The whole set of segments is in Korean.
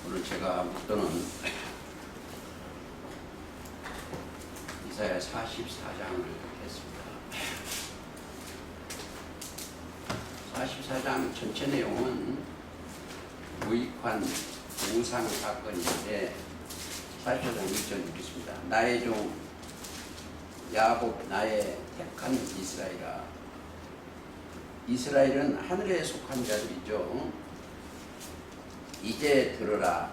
오늘 제가 묵도는 이사야 44장을 했습니다. 44장 전체 내용은 무익한 우상 사건인데 44장 1절 읽겠습니다. 나의 종 야곱 나의 택한 이스라엘아. 이스라엘은 하늘에 속한 자들이죠. 이제 들으라.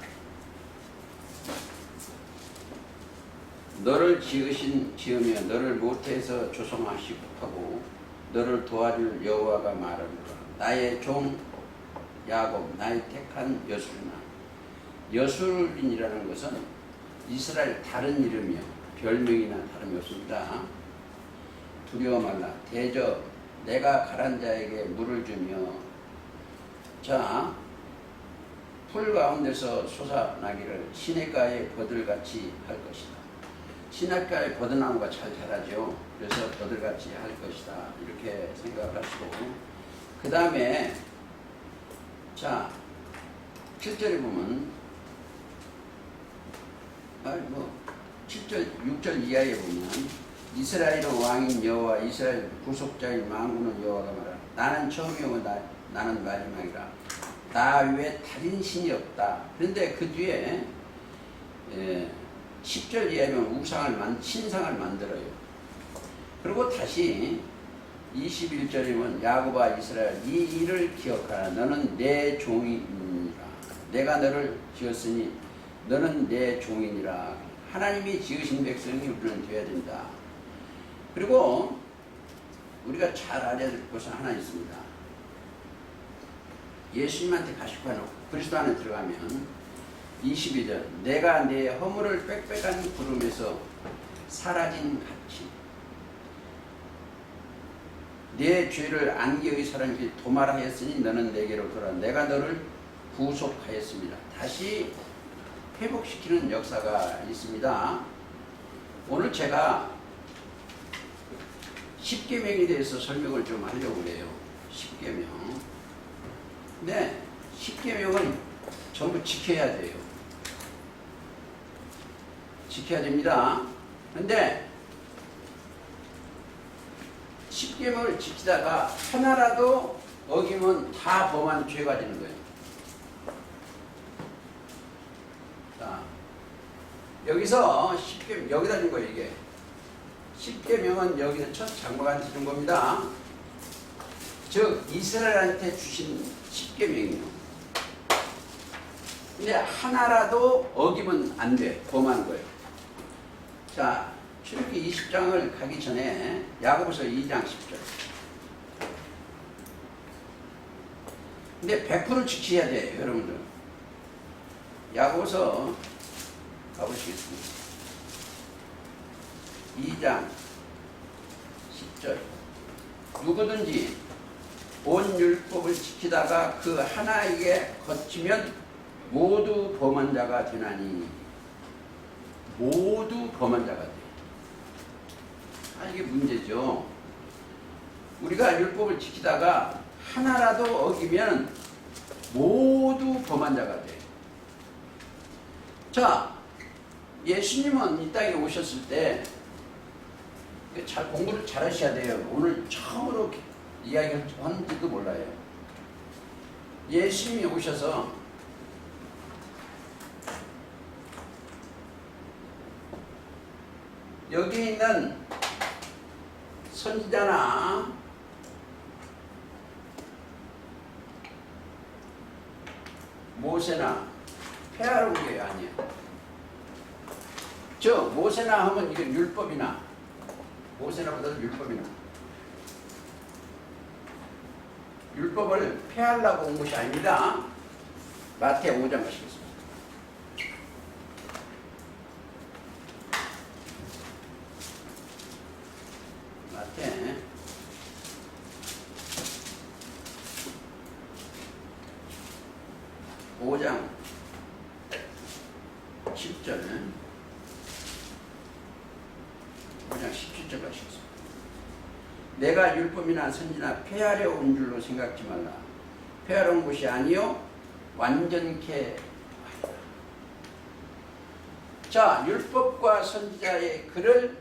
너를 지으며 너를 모태에서 조성하시고 너를 도와줄 여호와가 말하노라. 나의 종 야곱 나의 택한 여술이나. 여술인이라는 것은 이스라엘 다른 이름이요 별명이나 다름이 없습니다. 두려워 말라. 대저 내가 가란 자에게 물을 주며 풀 가운데서 솟아나기를 시냇가의 버들같이 할 것이다. 시냇가의 버드나무가 잘 자라죠. 그래서 버들같이 할 것이다. 이렇게 생각을 하시고, 그 다음에 7절에 보면 7절 6절 이하에 보면 이스라엘의 왕인 여호와 이스라엘 구속자인 만군의 여호와가 말하라. 나는 처음이요 나는 마지막이라. 나 외에 다른 신이 없다. 그런데 그 뒤에 10절 이하면 신상을 만들어요. 그리고 다시 21절이면 야곱아 이스라엘 이 일을 기억하라. 너는 내 종이니라. 내가 너를 지었으니 너는 내 종이니라. 하나님이 지으신 백성이 우리는 되어야 된다. 그리고 우리가 잘 알아야 될 것은 하나 있습니다. 예수님한테 가시고 그리스도 안에 들어가면 22절 내가 내 허물을 빽빽한 구름에서 사라진 같이 내 죄를 안개의 사람이 도말하였으니 너는 내게로 돌아 내가 너를 구속하였습니다. 다시 회복시키는 역사가 있습니다. 오늘 제가 십계명에 대해서 설명을 좀 하려고 해요. 십계명. 근데 십계명은 전부 지켜야 돼요. 지켜야 됩니다. 근데 십계명을 지키다가 하나라도 어기면 다 범한 죄가 되는 거예요. 자, 여기서 십계명 여기다 준 거예요. 이게 십계명은 여기서 첫 장막한테 준 겁니다. 즉 이스라엘한테 주신 십계명이에요. 근데 하나라도 어기면 안 돼. 범하는 거예요. 자, 출애굽기 20장을 가기 전에 야고보서 2장 10절. 근데 100% 지켜야 돼요, 여러분들. 야고보서 가보시겠습니다. 2장 10절. 누구든지 온 율법을 지키다가 그 하나에게 거치면 모두 범한 자가 되나니. 모두 범한 자가 돼. 이게 문제죠. 우리가 율법을 지키다가 하나라도 어기면 모두 범한 자가 돼. 자, 예수님은 이 땅에 오셨을 때 잘 공부를 잘 하셔야 돼요. 오늘 처음으로 이야기를 하는지도 몰라요. 예수님이 오셔서 여기 있는 선지자나 모세나 폐하러 온 게 아니에요. 모세나 하면 이게 율법이나 모세나보다는 율법이나 율법을 폐하려고 온 것이 아닙니다. 마태 5장 가시겠습니다. 마태 5장 10절 5장 17절 가시겠습니다. 내가 율법이나 선지나 폐하려 온 줄로 생각지 말라. 폐하러 온 것이 아니요 완전케 하리라. 자, 율법과 선지자의 글을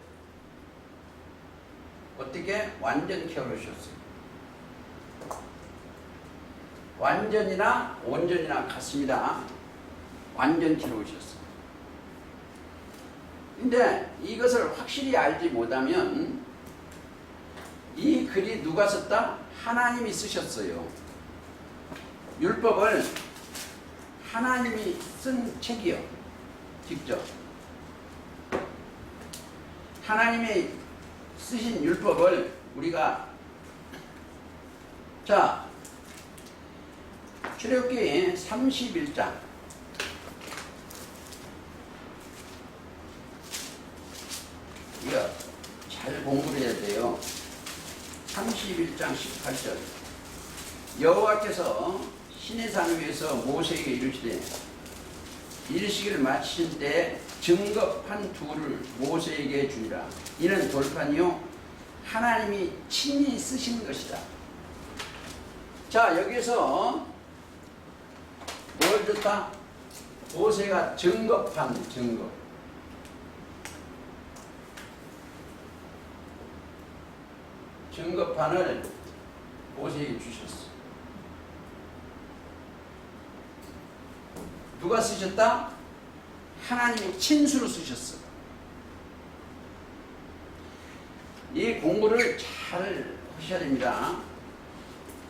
어떻게 완전히 겨루셨어요. 완전이나 온전이나 같습니다. 완전히 겨루셨어요. 근데 이것을 확실히 알지 못하면 이 글이 누가 썼다? 하나님이 쓰셨어요. 율법을 하나님이 쓴 책이요. 직접. 하나님이 쓰신 율법을 우리가 자 출애굽기 31장 이거 잘 공부를 해야 돼요. 31장 18절 여호와께서 시내산 위에서 모세에게 이르시되 일식을 마치신 때 증거판 둘을 모세에게 주니라. 이는 돌판이요 하나님이 친히 쓰신 것이다. 자, 여기서 뭘 줬다? 모세가 증거판, 증거. 증거판을 모세에게 주셨어. 누가 쓰셨다? 하나님이 친수로 쓰셨어. 이 공부를 잘 하셔야 됩니다.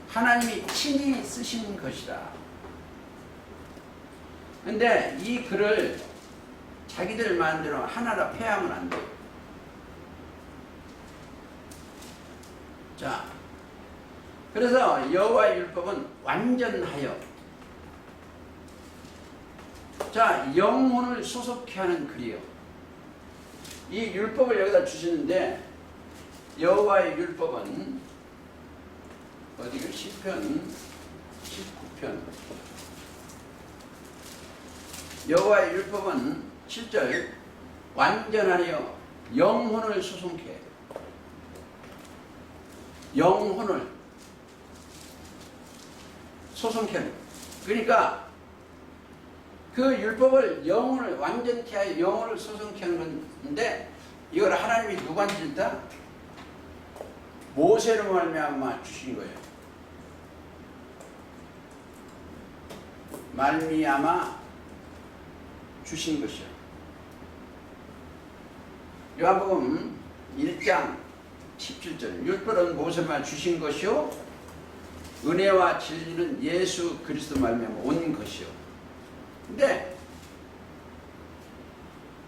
하나님이 친히 쓰신 것이다. 근데 이 글을 자기들 마음대로 하나로 폐하면 안 돼요. 자, 그래서 여호와의 율법은 완전하여 자, 영혼을 소속케 하는 글이요. 이 율법을 여기다 주시는데 여호와의 율법은 어디가 시편 19편 여호와의 율법은 7절 완전하여 영혼을 소송케 해요. 영혼을 소송케 하는 그러니까 그 율법을 영혼을 완전케 하여 영혼을 소송케 하는 건데 이걸 하나님이 누구한테 줬다? 모세로 말미암아 주신 거예요. 말미암아 주신 것이요. 요한복음 1장 17절 율법은 모세만 주신 것이요 은혜와 진리는 예수 그리스도 말미암아 온 것이요. 근데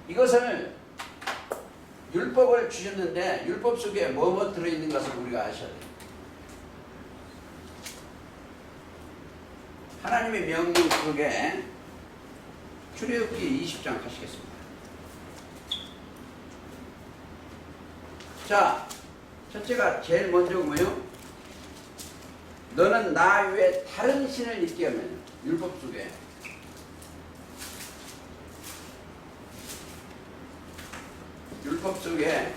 이것을 율법을 주셨는데 율법 속에 뭐뭐 들어있는 것을 우리가 아셔야 돼요. 하나님의 명령 속에 출애굽기 20장 가시겠습니다. 자, 첫째가 제일 먼저 뭐예요? 너는 나 외에 다른 신을 잊게 하면 율법 속에 율법 속에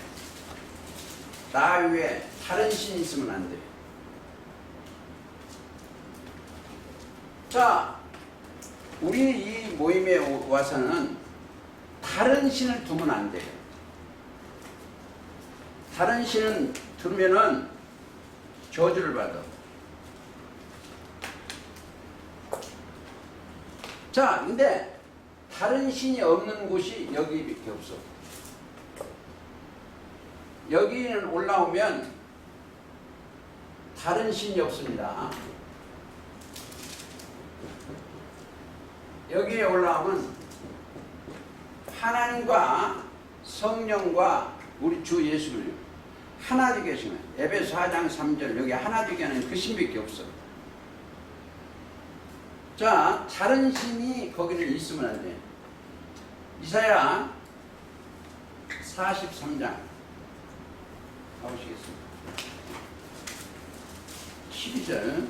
나 외에 다른 신이 있으면 안 돼요. 자, 우리 이 모임에 와서는 다른 신을 두면 안 돼요. 다른 신은 두면은 저주를 받아. 자, 근데 다른 신이 없는 곳이 여기밖에 없어. 여기는 올라오면 다른 신이 없습니다. 여기에 올라오면 하나님과 성령과 우리 주 예수를 하나 되게 하시면 에베소 4장 3절 여기 하나 되게 하는 그 신밖에 없어. 자, 다른 신이 거기를 있으면 안 돼. 이사야 43장 가보시겠습니다. 12절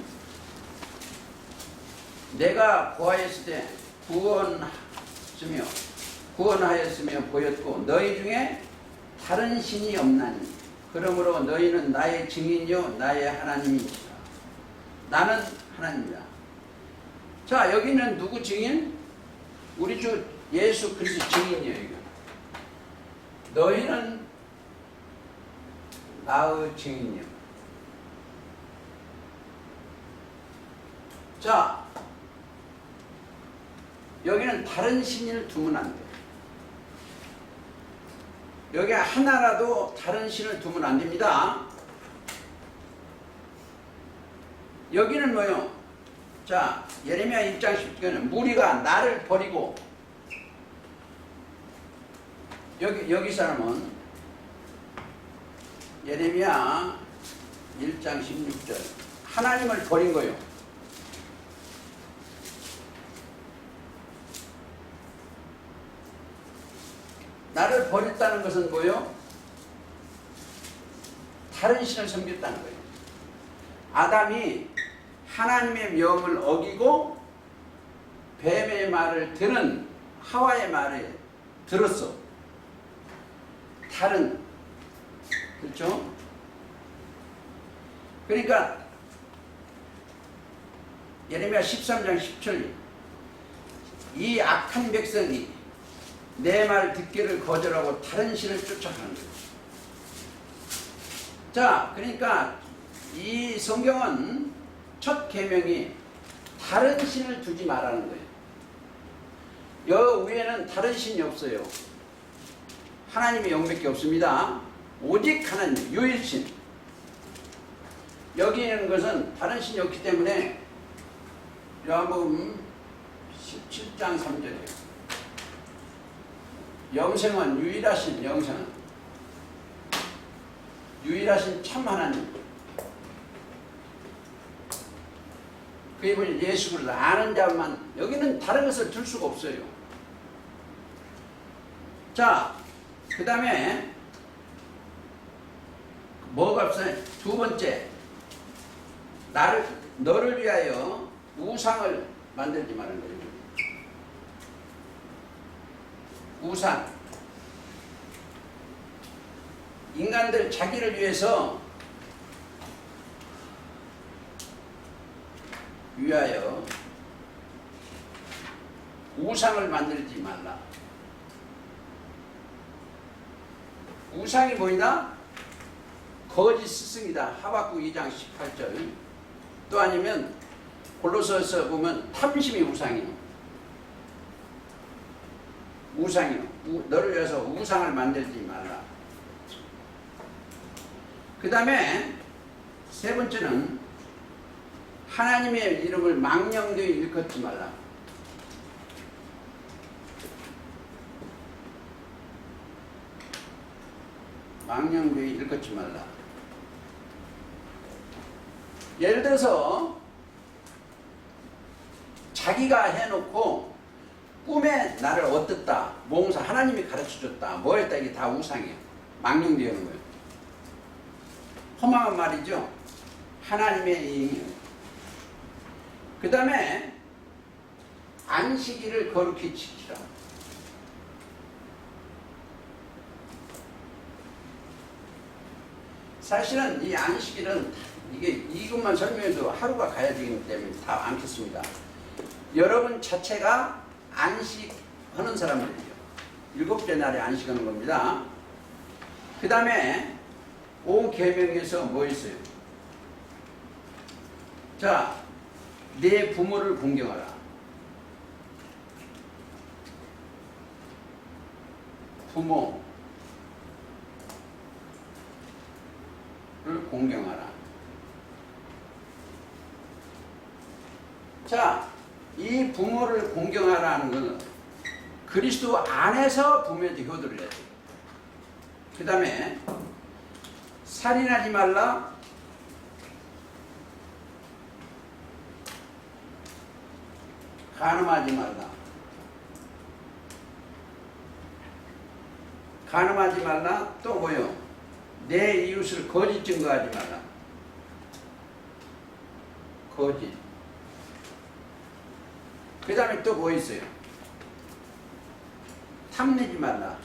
내가 고하였을 때 구원하였으며 보였고 너희 중에 다른 신이 없나니 그러므로 너희는 나의 증인이요 나의 하나님이시라. 나는 하나님이다. 자, 여기는 누구 증인? 우리 주 예수 그리스도 증인이에요. 너희는 나의 증인이요. 자, 여기는 다른 신을 두면 안 돼. 여기 하나라도 다른 신을 두면 안 됩니다. 여기는 뭐요? 자, 예레미야 1장 10절에는 무리가 나를 버리고, 여기 사람은 예레미야 1장 16절 하나님을 버린 거예요. 나를 버렸다는 것은 뭐예요? 다른 신을 섬겼다는 거예요. 아담이 하나님의 명을 어기고 뱀의 말을 들은 하와의 말을 들었어. 다른, 그렇죠? 그러니까 예레미야 13장 10절 이 악한 백성이 내 말 듣기를 거절하고 다른 신을 쫓아가는 거예요. 자, 그러니까 이 성경은 첫 계명이 다른 신을 두지 말라는 거예요. 여 위에는 다른 신이 없어요. 하나님의 영밖에 없습니다. 오직 하나님, 유일신. 여기 있는 것은 다른 신이 없기 때문에 요한복음 17장 3절이에요. 영생은 유일하신 영생은 유일하신 참 하나님, 그분이 예수 그리스도 아는 자만, 여기는 다른 것을 둘 수가 없어요. 자, 그 다음에 뭐가 없어요? 두 번째, 너를 위하여 우상을 만들지 말라는 거예요. 우상. 인간들 자기를 위해서 우상을 만들지 말라. 우상이 뭐이다? 거짓 스승이다. 하박국 2장 18절. 또 아니면 골로새서 보면 탐심이 우상이요. 우상이요. 너를 위해서 우상을 만들지 말라. 그 다음에 세 번째는 하나님의 이름을 망령되이 일컫지 말라. 망령되이 일컫지 말라. 예를 들어서 자기가 해놓고 꿈에 나를 얻었다, 몽사 하나님이 가르쳐줬다, 뭐 했다, 이게 다 우상이에요. 망령되는 거예요. 허망한 말이죠. 하나님의 이익이에요. 그 다음에 안식일을 거룩히 지키라. 사실은 이 안식일은 이것만 설명해도 하루가 가야 되기 때문에 다 않겠습니다. 여러분 자체가 안식하는 사람들이죠. 7째 날에 안식하는 겁니다. 그 다음에 5계명에서 뭐 있어요? 자, 내 부모를 공경하라. 부모를 공경하라. 자, 이 부모를 공경하라는 것은 그리스도 안에서 부모한테 효도를 해야 돼요. 그 다음에 살인하지 말라. 간음하지 말라. 간음하지 말라. 또 뭐요? 내 이웃을 거짓 증거하지 말라. 거짓. 그 다음에 또 뭐 있어요? 탐내지 말라.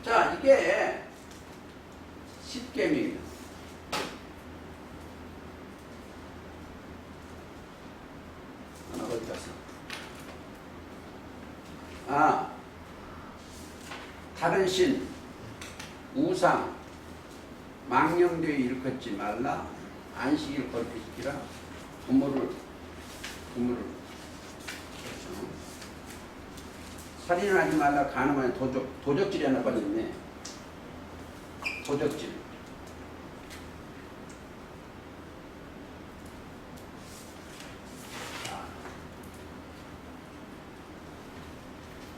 자, 이게 10계명이에요. 하나 어디 갔어? 다른 신, 우상, 망령되이 일컫지 말라. 안식일 거룩히 지키라. 부모를 그렇죠. 살인하지 말라. 간음하면 도적질이 하나 빠졌네. 도적질.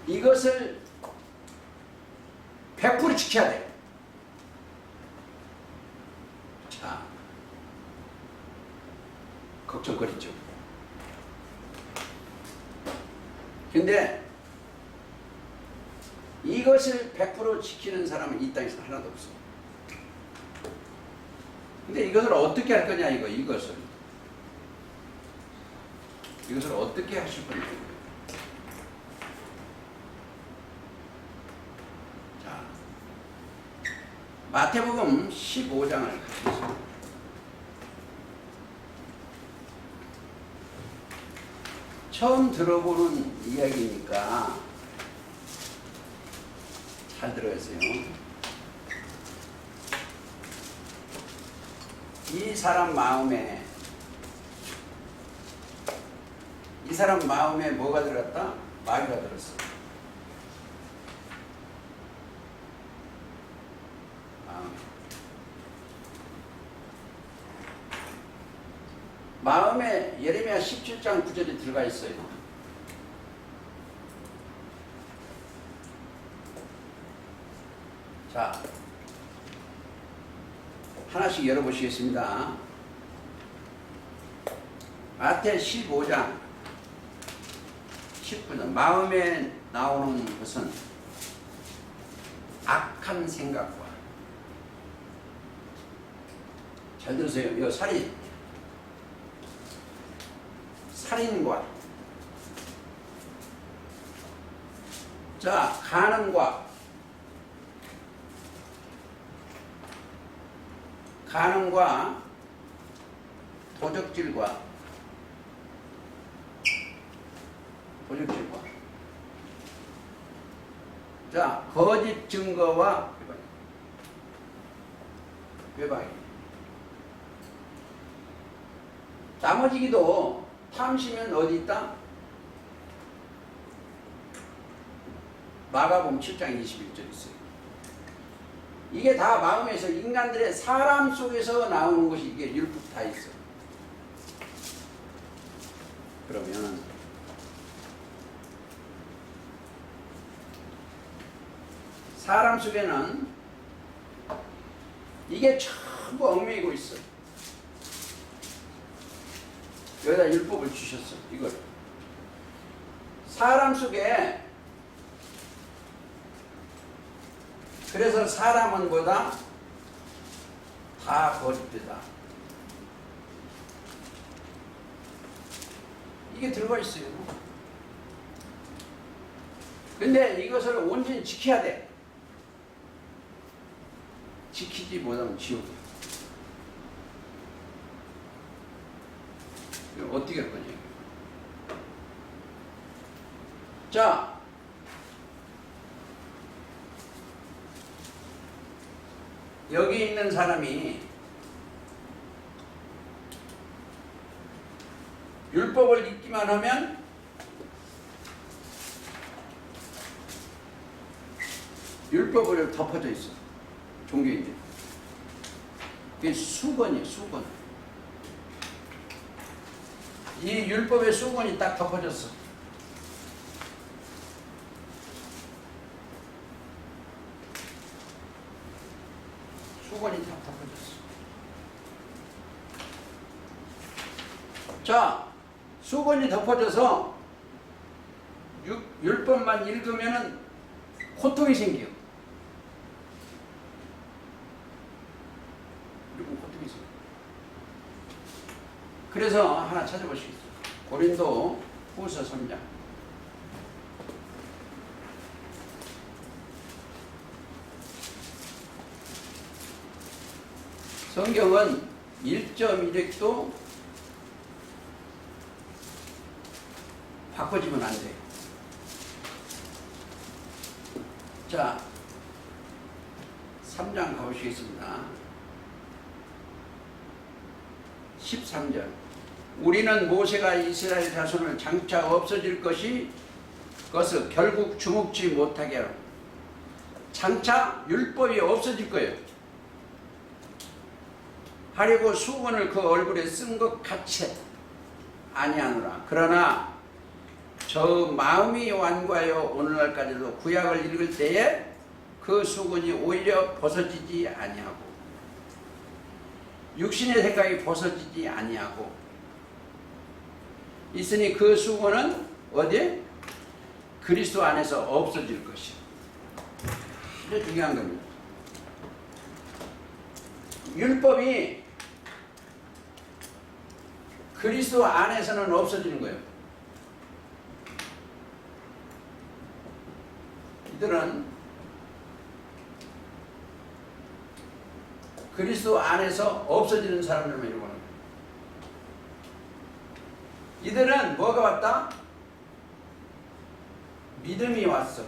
이것을 100% 지켜야 돼. 자, 걱정거리죠. 근데 이것을 100% 지키는 사람은 이 땅에서 하나도 없어. 근데 이것을 어떻게 할 거냐, 이것을 어떻게 하실 거냐. 자, 마태복음 15장을 가시겠습니다. 처음 들어보는 이야기니까 잘 들어가세요. 이 사람 마음에 뭐가 들었다? 마귀가 들었어. 마음에 예레미야 17장 9절이 들어가 있어요. 자, 하나씩 열어보시겠습니다. 마태 15장 10분 마음에 나오는 것은 악한 생각과, 잘 들으세요. 이거 살인과, 자, 간음과 도적질과 자, 거짓 증거와 외박이. 나머지기도 탐심은 어디 있다? 마가복음 7장 21절 있어요. 이게 다 마음에서, 인간들의 사람 속에서 나오는 것이, 이게 율법 다 있어. 그러면 사람 속에는 이게 전부 얽매이고 있어. 여기다 율법을 주셨어. 이걸 사람 속에. 그래서 사람은 뭐다? 다 거짓되다. 이게 들어가 있어요. 근데 이것을 온전히 지켜야 돼. 지키지 못하면 지옥이야. 이걸 어떻게 할 거냐. 자, 여기 있는 사람이 율법을 잊기만 하면 율법을 덮어져 있어. 종교인들. 그게 수건이에요, 수건. 이 율법의 수건이 딱 덮어졌어. 수건이 다 덮어졌어. 자, 수건이 덮어져서 율법만 읽으면은 고통이 생겨. 고통이 생겨. 그래서 하나 찾아보시겠어요? 고린도 후서 3장. 성경은 1.1획도 바꿔지면 안 돼요. 자, 3장 가보시겠습니다. 13절. 우리는 모세가 이스라엘 자손을 장차 없어질 것을 결국 주목지 못하게 하라. 장차 율법이 없어질 거예요. 하려고 수건을 그 얼굴에 쓴 것 같이 아니하노라. 그러나 저 마음이 완고하여 오늘날까지도 구약을 읽을 때에 그 수건이 오히려 벗어지지 아니하고 육신의 생각이 벗어지지 아니하고 있으니 그 수건은 어디? 그리스도 안에서 없어질 것이요. 아주 중요한 겁니다. 율법이 그리스도 안에서는 없어지는 거예요. 이들은 그리스도 안에서 없어지는 사람들만 이러고 하는 거예요. 이들은 뭐가 왔다? 믿음이 왔어.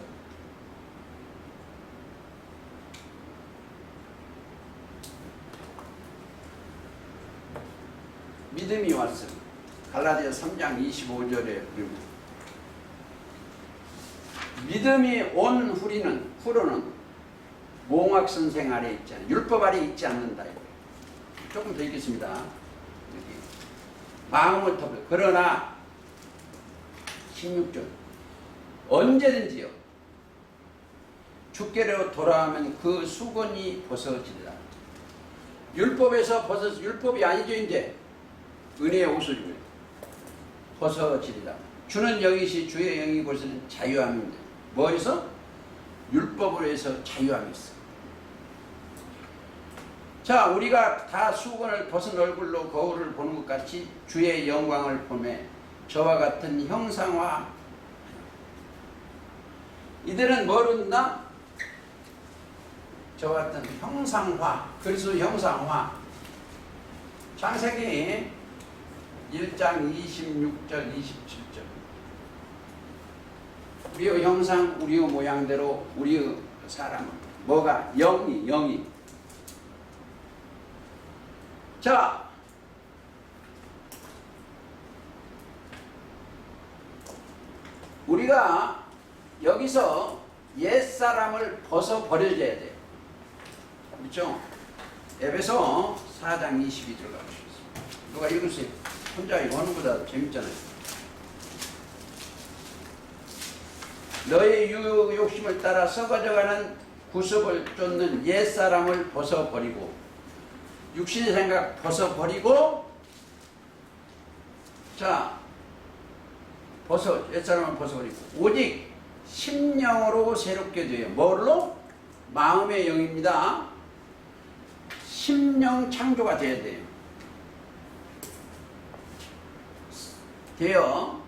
믿음이 왔어. 갈라디아 3장 25절에 믿음이 온 후로는 몽학선생 아래 있지 않아. 율법 아래 있지 않는다. 조금 더 읽겠습니다. 여기. 마음을 터불. 그러나 16절. 언제든지요. 주께로 돌아오면 그 수건이 벗어지리라. 율법에서 율법이 아니죠 이제. 은혜의 옷을 벗어지리라. 주는 영이시 주의 영이 곳에는 자유함입니다. 뭐에서? 율법으로 해서 자유함이 있어. 자, 우리가 다 수건을 벗은 얼굴로 거울을 보는 것 같이 주의 영광을 보매 저와 같은 형상화. 이들은 뭘 얻나? 저와 같은 형상화. 그리스도 형상화. 창세기 1장 26절 27절. 우리의 형상, 우리의 모양대로 우리의 사람은 뭐가? 영이. 자, 우리가 여기서 옛사람을 벗어버려줘야 돼요. 그렇죠? 에베소 4장 22절 가보시겠습니다. 누가 읽으세요? 혼자 이거 하는 것보다 재밌잖아요. 너의 욕심을 따라 썩어져가는 구습을 쫓는 옛사람을 벗어버리고 육신의 생각 벗어버리고 자 옛사람을 벗어버리고 오직 심령으로 새롭게 되어 뭘로? 마음의 영입니다. 심령 창조가 돼야 돼요. 되어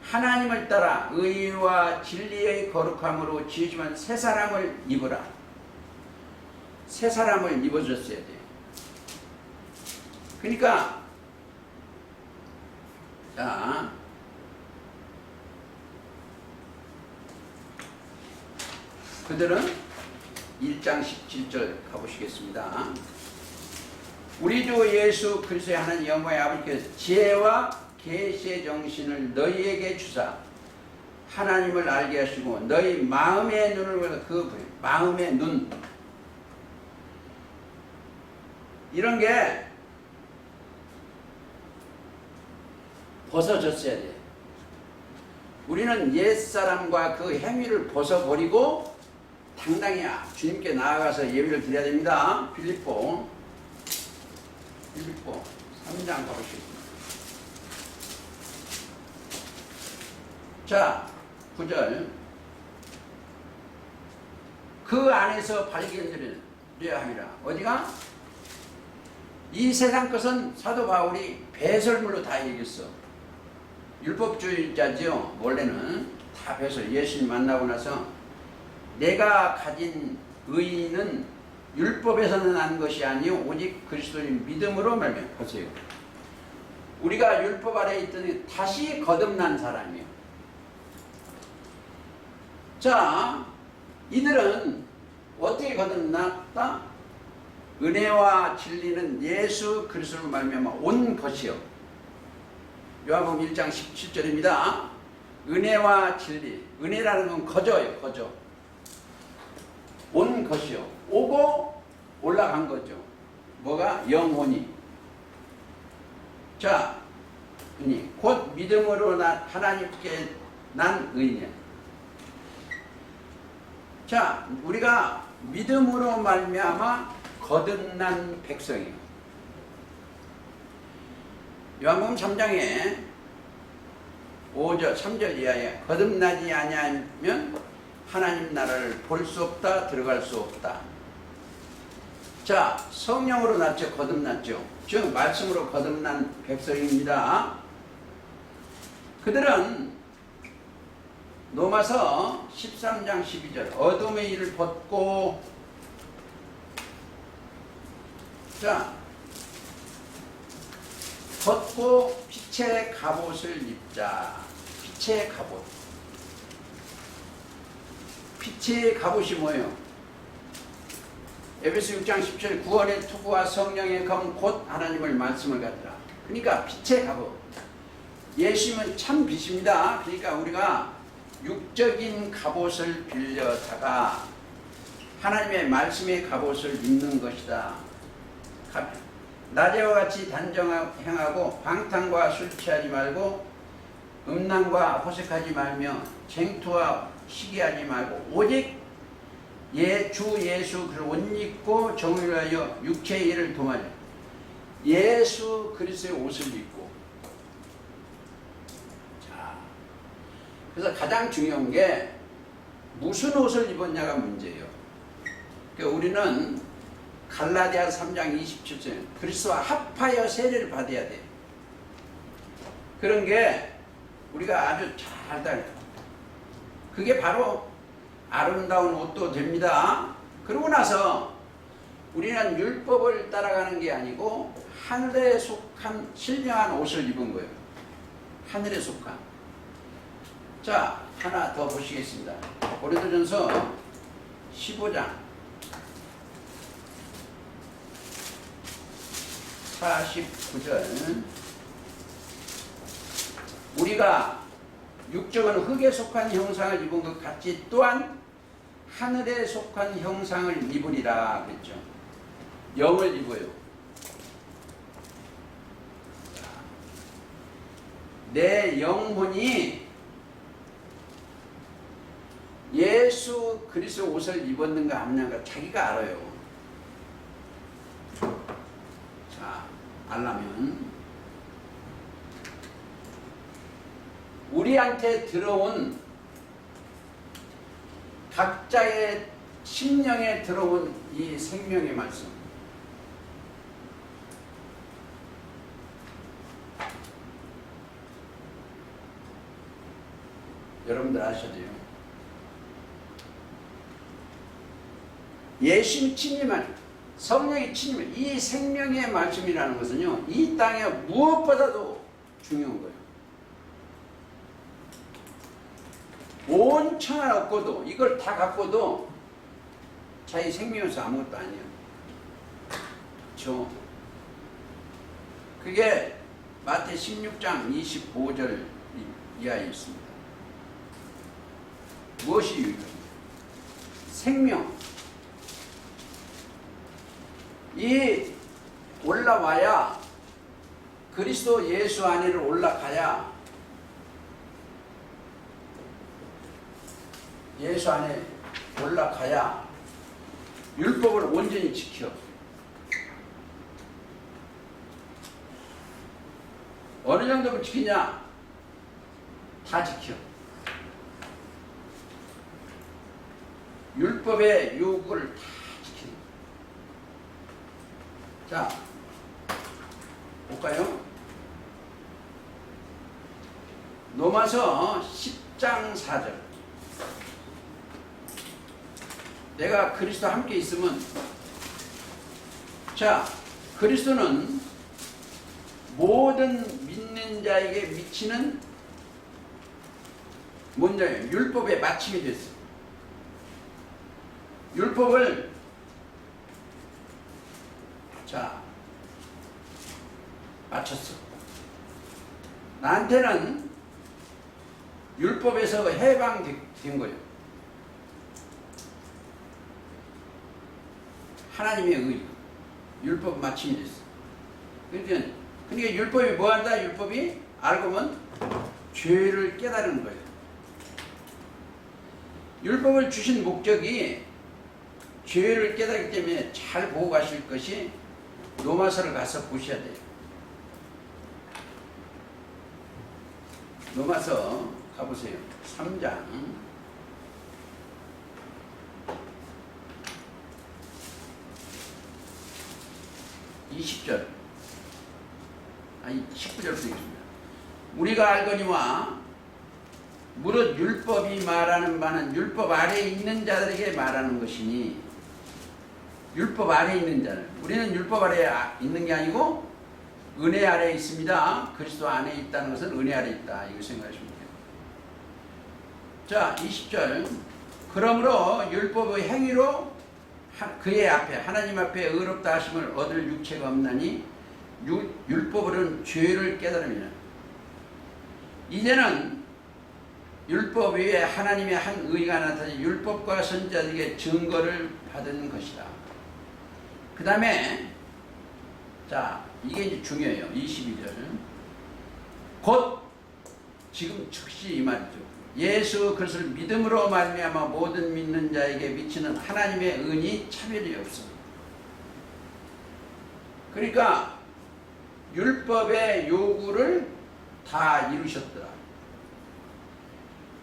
하나님을 따라 의와 진리의 거룩함으로 지으시면 새 사람을 입으라. 새 사람을 입어줬어야 돼요. 그러니까 자 그들은 1장 17절 가보시겠습니다. 우리 주 예수 그리스도의 하나님 영광의 아버지께서 지혜와 계시의 정신을 너희에게 주사 하나님을 알게 하시고 너희 마음의 눈을 보여 그 마음의 눈 이런 게 벗어졌어야 돼. 우리는 옛사람과 그 행위를 벗어버리고 당당히 주님께 나아가서 예배를 드려야 됩니다. 빌립보 3장 가보시겠습니다. 자, 9절. 그 안에서 발견되려 함이라. 어디가? 이 세상 것은 사도 바울이 배설물로 다 얘기했어. 율법주의자죠. 원래는 다 배설. 예수님 만나고 나서 내가 가진 의는 율법에서 난 것이 아니요 오직 그리스도인 믿음으로 말미암아. 보세요. 우리가 율법 아래에 있더니 다시 거듭난 사람이에요. 자, 이들은 어떻게 거듭났다? 은혜와 진리는 예수 그리스도로 말미암아 온 것이요. 요한복음 1장 17절입니다. 은혜와 진리. 은혜라는 건 거저예요. 거저. 온 것이요. 오고 올라간 거죠. 뭐가? 영혼이. 자, 곧 믿음으로 하나님께 난 의인. 자, 우리가 믿음으로 말미암아 거듭난 백성이요. 요한복음 3장에 5절 3절 이하에 거듭나지 아니하면 하나님 나라를 볼 수 없다, 들어갈 수 없다. 자, 성령으로 났죠. 거듭났죠. 즉 말씀으로 거듭난 백성입니다. 그들은 로마서 13장 12절 어둠의 일을 벗고, 자, 벗고 빛의 갑옷을 입자. 빛의 갑옷. 빛의 갑옷이 뭐예요? 에베소 6장 10절 구원의 투구와 성령의 검 곧 하나님의 말씀을 가지라. 그러니까 빛의 갑옷. 예수님은 참 빛입니다. 그러니까 우리가 육적인 갑옷을 빌려다가 하나님의 말씀의 갑옷을 입는 것이다. 낮에와 같이 단정행하고 방탕과 술 취하지 말고 음란과 호색하지 말며 쟁투와 시기하지 말고 오직 주 예수 그를 옷 입고 정의를 하여 육체의 일을 도마려 예수 그리스도의 옷을 입고. 자, 그래서 가장 중요한 게 무슨 옷을 입었냐가 문제예요. 그러니까 우리는 갈라디아 3장 27절 그리스도와 합하여 세례를 받아야 돼. 그런 게 우리가 아주 잘 달라요. 그게 바로 아름다운 옷도 됩니다. 그러고 나서 우리는 율법을 따라가는 게 아니고 하늘에 속한 신령한 옷을 입은 거예요. 하늘에 속한. 자, 하나 더 보시겠습니다. 고린도전서 15장 49절 우리가 육적은 흙에 속한 형상을 입은 것 같이 또한 하늘에 속한 형상을 입으리라 그랬죠. 영을 입어요. 내 영혼이 예수 그리스도 옷을 입었는가 안 입는가 자기가 알아요. 자, 알라면 우리한테 들어온 각자의 심령에 들어온 이 생명의 말씀, 여러분들 아셔야 돼요. 예수님 친님은 성령이 친님은 이 생명의 말씀이라는 것은요, 이 땅에 무엇보다도 중요한 거예요. 온 천하 없고도 이걸 다 갖고도 자기 생명에서 아무것도 아니에요. 그렇죠? 그게 마태 16장 25절 이하에 있습니다. 무엇이 유익합니까? 생명. 이 올라와야 그리스도 예수 안에로 올라가야 예수 안에 올라가야 율법을 온전히 지켜. 어느 정도 지키냐? 다 지켜. 율법의 요구를 다 지키는. 자, 볼까요? 로마서 10장 4절. 내가 그리스도 함께 있으면, 자, 그리스도는 모든 믿는 자에게 미치는 뭔가요? 율법의 마침이 됐어요. 율법을 자 맞췄어. 나한테는 율법에서 해방된 거예요. 하나님의 의, 율법 맞춤이 됐어. 그러니까 율법이 뭐한다? 율법이 알고 보면 죄를 깨달은 거예요. 율법을 주신 목적이 죄를 깨닫기 때문에 잘 보고 가실 것이 로마서를 가서 보셔야 돼요. 로마서 가보세요. 3장 20절 아니 19절 쓰겠습니다. 우리가 알거니와 무릇 율법이 말하는 바는 율법 아래에 있는 자들에게 말하는 것이니, 율법 아래에 있는 자들, 우리는 율법 아래에 있는 게 아니고 은혜 아래에 있습니다. 그리스도 안에 있다는 것은 은혜 아래에 있다. 이거 생각하시면 돼요. 자 20절 그러므로 율법의 행위로 그의 앞에 하나님 앞에 의롭다 하심을 얻을 육체가 없나니 율법으로는 죄를 깨달음이라. 이제는 율법 외에 하나님의 한 의가 나타나 율법과 선지자들에게 증거를 받은 것이다. 그 다음에 자 이게 이제 중요해요. 22절 곧 지금 즉시 이 말이죠. 예수 그리스도를 믿음으로 말미암아 모든 믿는 자에게 미치는 하나님의 은이 차별이 없습니다. 그러니까 율법의 요구를 다 이루셨더라.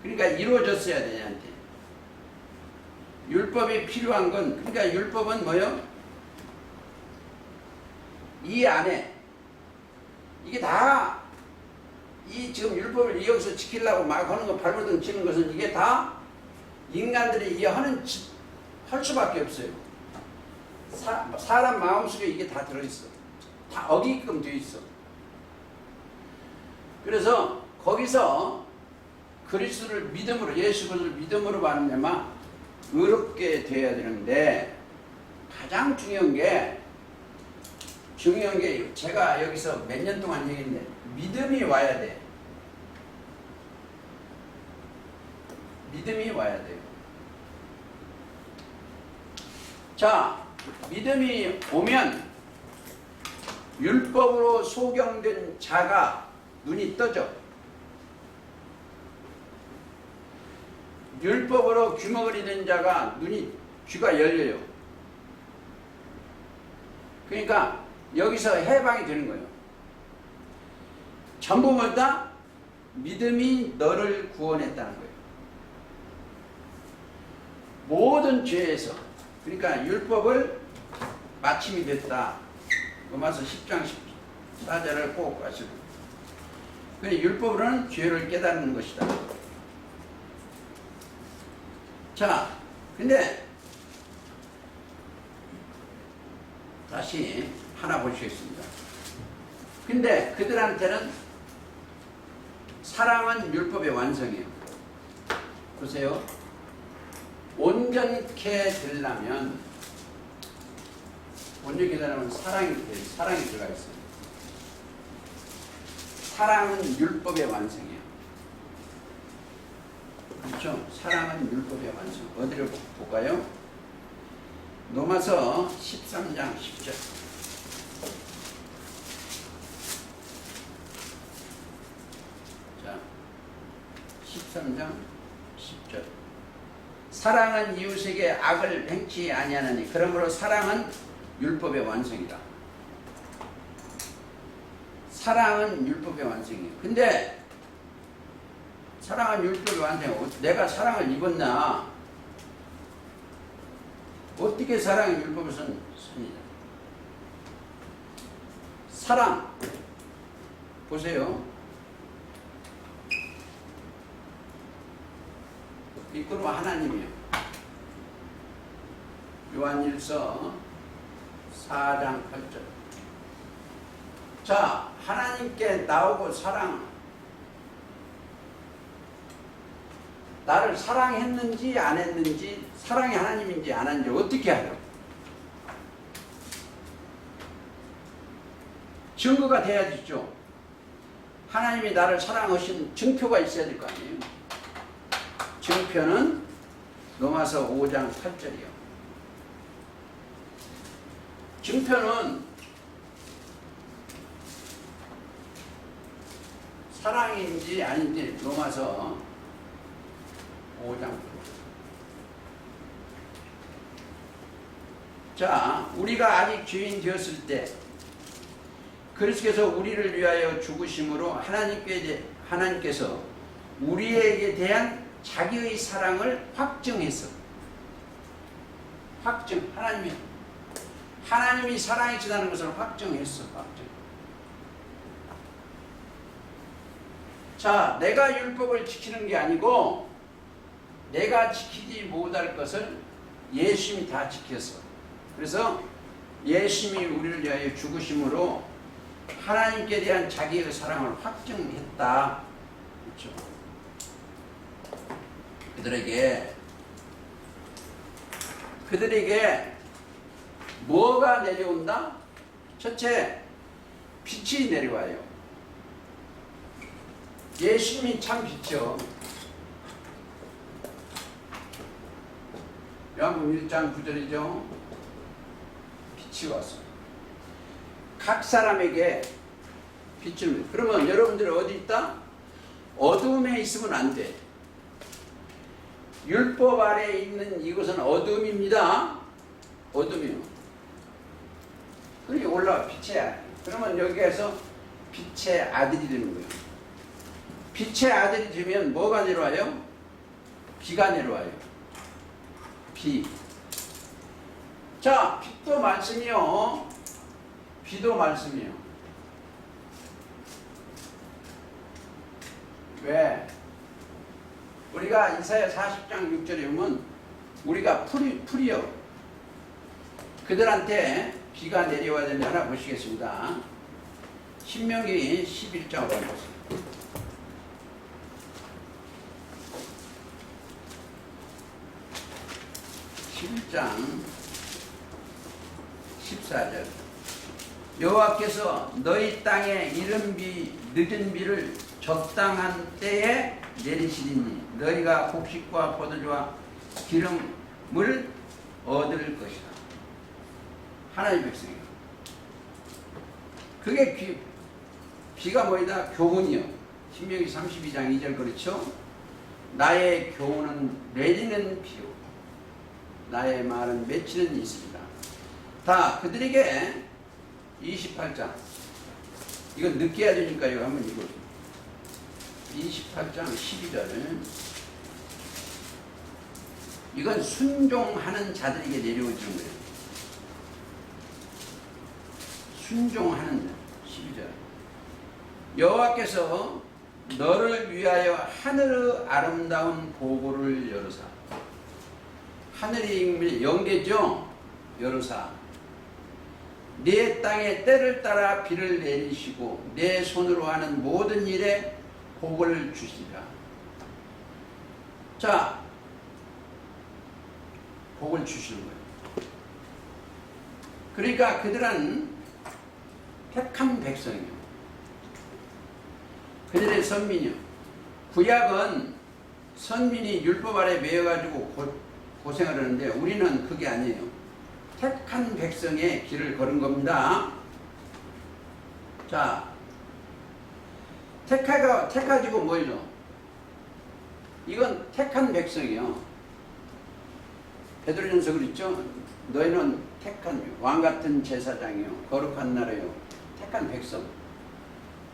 그러니까 이루어졌어야 되냐한테. 율법이 필요한 건, 그러니까 율법은 뭐요? 이 안에 이게 다 이 지금 율법을 여기서 지키려고 막 하는 거 발버둥 치는 것은 이게 다 인간들이 이게 할 수밖에 없어요. 사람 마음속에 이게 다 들어있어. 다 어기끔 되어 있어. 그래서 거기서 그리스도를 믿음으로, 예수 그리스도를 믿음으로 말미암아 의롭게 되어야 되는데, 가장 중요한 게 제가 여기서 몇 년 동안 얘기했는데 믿음이 와야 돼. 믿음이 와야 돼요. 자, 믿음이 오면 율법으로 소경된 자가 눈이 떠져. 율법으로 귀머거리 된 자가 귀가 열려요. 그러니까 여기서 해방이 되는 거예요. 전부 뭐다? 믿음이 너를 구원했다는 거예요. 모든 죄에서. 그러니까 율법을 마침이 됐다. 로마서 10장 14절을 꼭 아시고. 그러니까 율법으로는 죄를 깨닫는 것이다. 자, 근데 다시 하나 보시겠습니다. 근데 그들한테는 사랑은 율법의 완성이에요. 보세요. 온전케 되려면 사랑이 들어가 있어요. 사랑은 율법의 완성이에요. 그렇죠? 사랑은 율법의 완성. 어디를 볼까요? 로마서 13장 10절. 자, 13장 10절. 사랑은 이웃에게 악을 행치 아니하나니 그러므로 사랑은 율법의 완성이다. 사랑은 율법의 완성이에요. 근데 사랑은 율법의 완성이에요. 내가 사랑을 입었나? 어떻게 사랑이 율법을 씁니다. 사랑 보세요. 이끌어 하나님이요. 요한일서 4장 8절. 자, 하나님께 나오고 나를 사랑했는지 안 했는지, 사랑이 하나님인지 안 하는지 어떻게 알아? 증거가 돼야 되죠. 하나님이 나를 사랑하신 증표가 있어야 될 거 아니에요. 증표는 로마서 5장 8절이요. 증표는 사랑인지 아닌지 로마서 5장. 자, 우리가 아직 죄인 되었을 때 그리스도께서 우리를 위하여 죽으심으로 하나님께서 우리에게 대한 자기의 사랑을 확증했어. 하나님이 사랑이시다는 것을 확증했어. 자, 내가 율법을 지키는 게 아니고 내가 지키지 못할 것을 예수님이 다 지켰어. 그래서 예수님이 우리를 위하여 죽으심으로 하나님께 대한 자기의 사랑을 확증했다. 그렇죠? 그들에게 뭐가 내려온다? 첫째, 빛이 내려와요. 예수님이 참 빛이요. 요한복음 1장 9절이죠. 빛이 왔어. 각 사람에게 빛을. 그러면 여러분들 어디 있다? 어둠에 있으면 안 돼. 율법 아래에 있는 이것은 어둠입니다. 어둠이요. 그러니 올라와 빛의 아들. 그러면 여기에서 빛의 아들이 되는 거예요. 빛의 아들이 되면 뭐가 내려와요? 비가 내려와요. 비. 자, 빛도 말씀이요. 비도 말씀이요. 왜? 우리가 이사야 40장 6절에 보면 우리가 풀이요. 그들한테 비가 내려와야 되는지 하나 보시겠습니다. 신명기 11장으로 보겠습니다. 11장 14절. 여호와께서 너희 땅에 이른 비, 늦은 비를 적당한 때에 내리시리니 너희가 곡식과 포도주와 기름을 얻을 것이다. 하나님의 백성이요. 그게 비가 뭐이다? 교훈이요. 신명기 32장 2절 그렇죠? 나의 교훈은 내리는 비요, 나의 말은 맺히는 있습니다. 다 그들에게 28장. 이건 느껴야 되니까요. 한번 읽어주세요. 28장 12절. 이건 순종하는 자들에게 내려오는 거예요. 순종하는 자. 12절. 여호와께서 너를 위하여 하늘의 아름다운 보고를 열으사. 하늘이 영계죠. 열으사. 내 땅에 때를 따라 비를 내리시고 내 손으로 하는 모든 일에 복을 주시리라. 자, 복을 주시는 거예요. 그러니까 그들은 택한 백성이요. 그들의 선민이요. 구약은 선민이 율법 아래 매여가지고 고생을 하는데 우리는 그게 아니에요. 택한 백성의 길을 걸은 겁니다. 자, 택하지고 뭐죠? 이건 택한 백성이요. 베드로전서 그랬죠? 너희는 택한 왕같은 제사장이요, 거룩한 나라요, 택한 백성.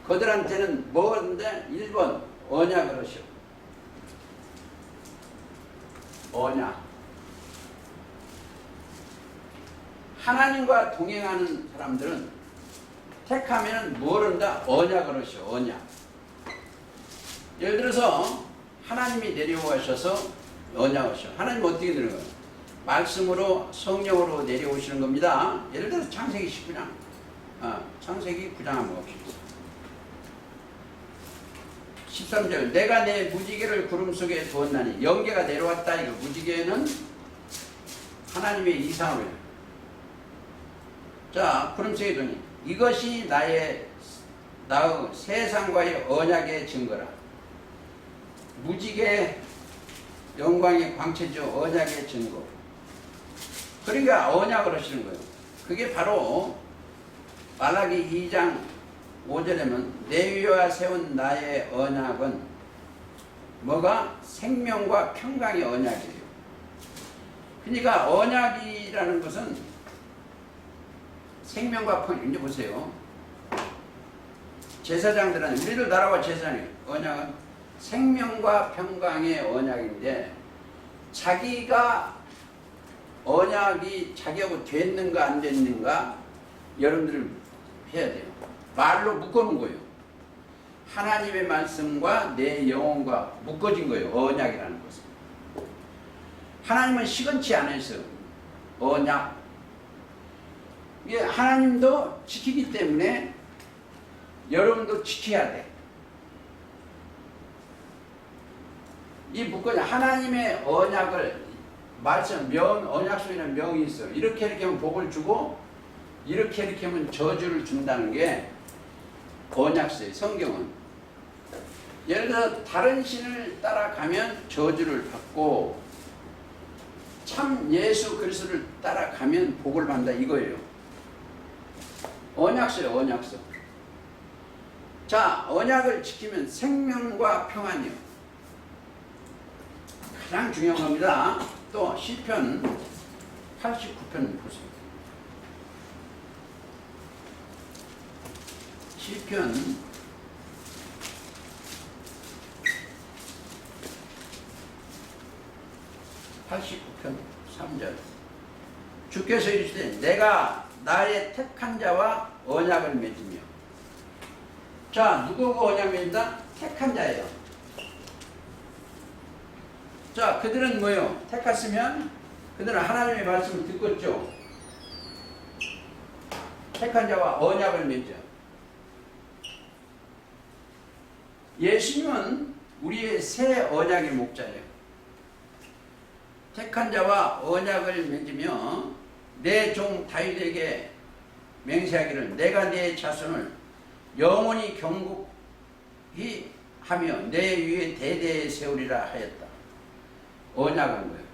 그들한테는 뭐였는데? 1번 언약을 하셔. 언약. 하나님과 동행하는 사람들은 택하면 뭘 한다? 언약을 하셔. 언약. 예를 들어서 하나님이 내려오셔서 언약하셔. 하나님 어떻게 되는 거예요? 말씀으로 성령으로 내려오시는 겁니다. 예를 들어서 창세기 19장. 창세기 9장 한번 봅시다. 13절 내가 내 무지개를 구름 속에 두었나니 영계가 내려왔다. 이거 무지개는 하나님의 이상을. 자, 구름 속에 두니 이것이 나의 세상과의 언약의 증거라. 무지개 영광의 광채죠. 언약의 증거. 그러니까 언약을 하시는 거예요. 그게 바로 말라기 2장 5절에는 내 위와 세운 나의 언약은 뭐가? 생명과 평강의 언약이에요. 그러니까 언약이라는 것은 생명과 평강. 이제 보세요. 제사장들은 우리들 나라와 제사장이 언약은 생명과 평강의 언약인데 자기가 언약이 자기하고 됐는가 안 됐는가 여러분들 해야 돼요. 말로 묶어놓은 거예요. 하나님의 말씀과 내 영혼과 묶어진 거예요. 언약이라는 것은. 하나님은 시건치 않으세요. 언약. 이게 하나님도 지키기 때문에 여러분도 지켜야 돼. 이 묶어진 하나님의 언약을 말씀, 언약 속에는 명이 있어요. 이렇게 하면 복을 주고 이렇게 하면 저주를 준다는 게 언약서예요. 성경은. 예를 들어 다른 신을 따라가면 저주를 받고 참 예수 그리스도를 따라가면 복을 받는다 이거예요. 언약서예요. 언약서. 자, 언약을 지키면 생명과 평안이요. 가장 중요한 겁니다. 또 시편 89편 보세요. 시편 89편 3절 주께서 이르시되 내가 나의 택한 자와 언약을 맺으며. 자, 누구가 언약 맺는다? 택한 자예요. 자, 그들은 뭐요? 택했으면 그들은 하나님의 말씀을 듣겠죠. 택한 자와 언약을 맺죠. 예수님은 우리의 새 언약의 목자예요. 택한 자와 언약을 맺으며 내 종 다윗에게 맹세하기를 내가 내 자손을 영원히 경국히 하며 내 위에 대대에 세우리라 하였다. 언약한 거예요.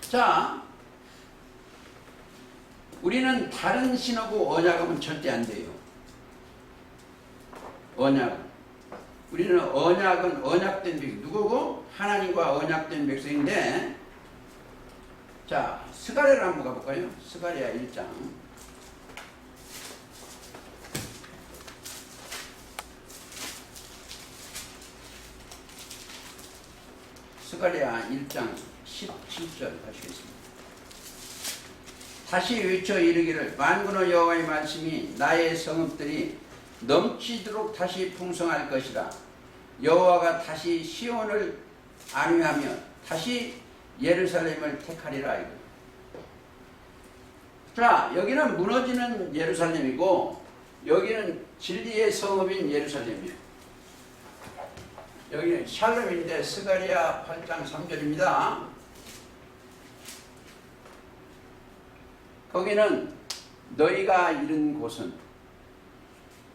자, 우리는 다른 신하고 언약하면 절대 안 돼요. 언약. 우리는 언약은 언약된 백성. 누구고? 하나님과 언약된 백성인데, 자, 스가랴를 한번 가볼까요? 스가랴 1장. 스가랴 1장 17절 하시겠습니다. 다시 외쳐 이르기를 만군의 여호와의 말씀이 나의 성읍들이 넘치도록 다시 풍성할 것이라. 여호와가 다시 시온을 안위하며 다시 예루살렘을 택하리라. 자, 여기는 무너지는 예루살렘이고 여기는 진리의 성읍인 예루살렘이에요. 여기는 샬롬인데 스가랴 8장 3절입니다. 거기는 너희가 이른 곳은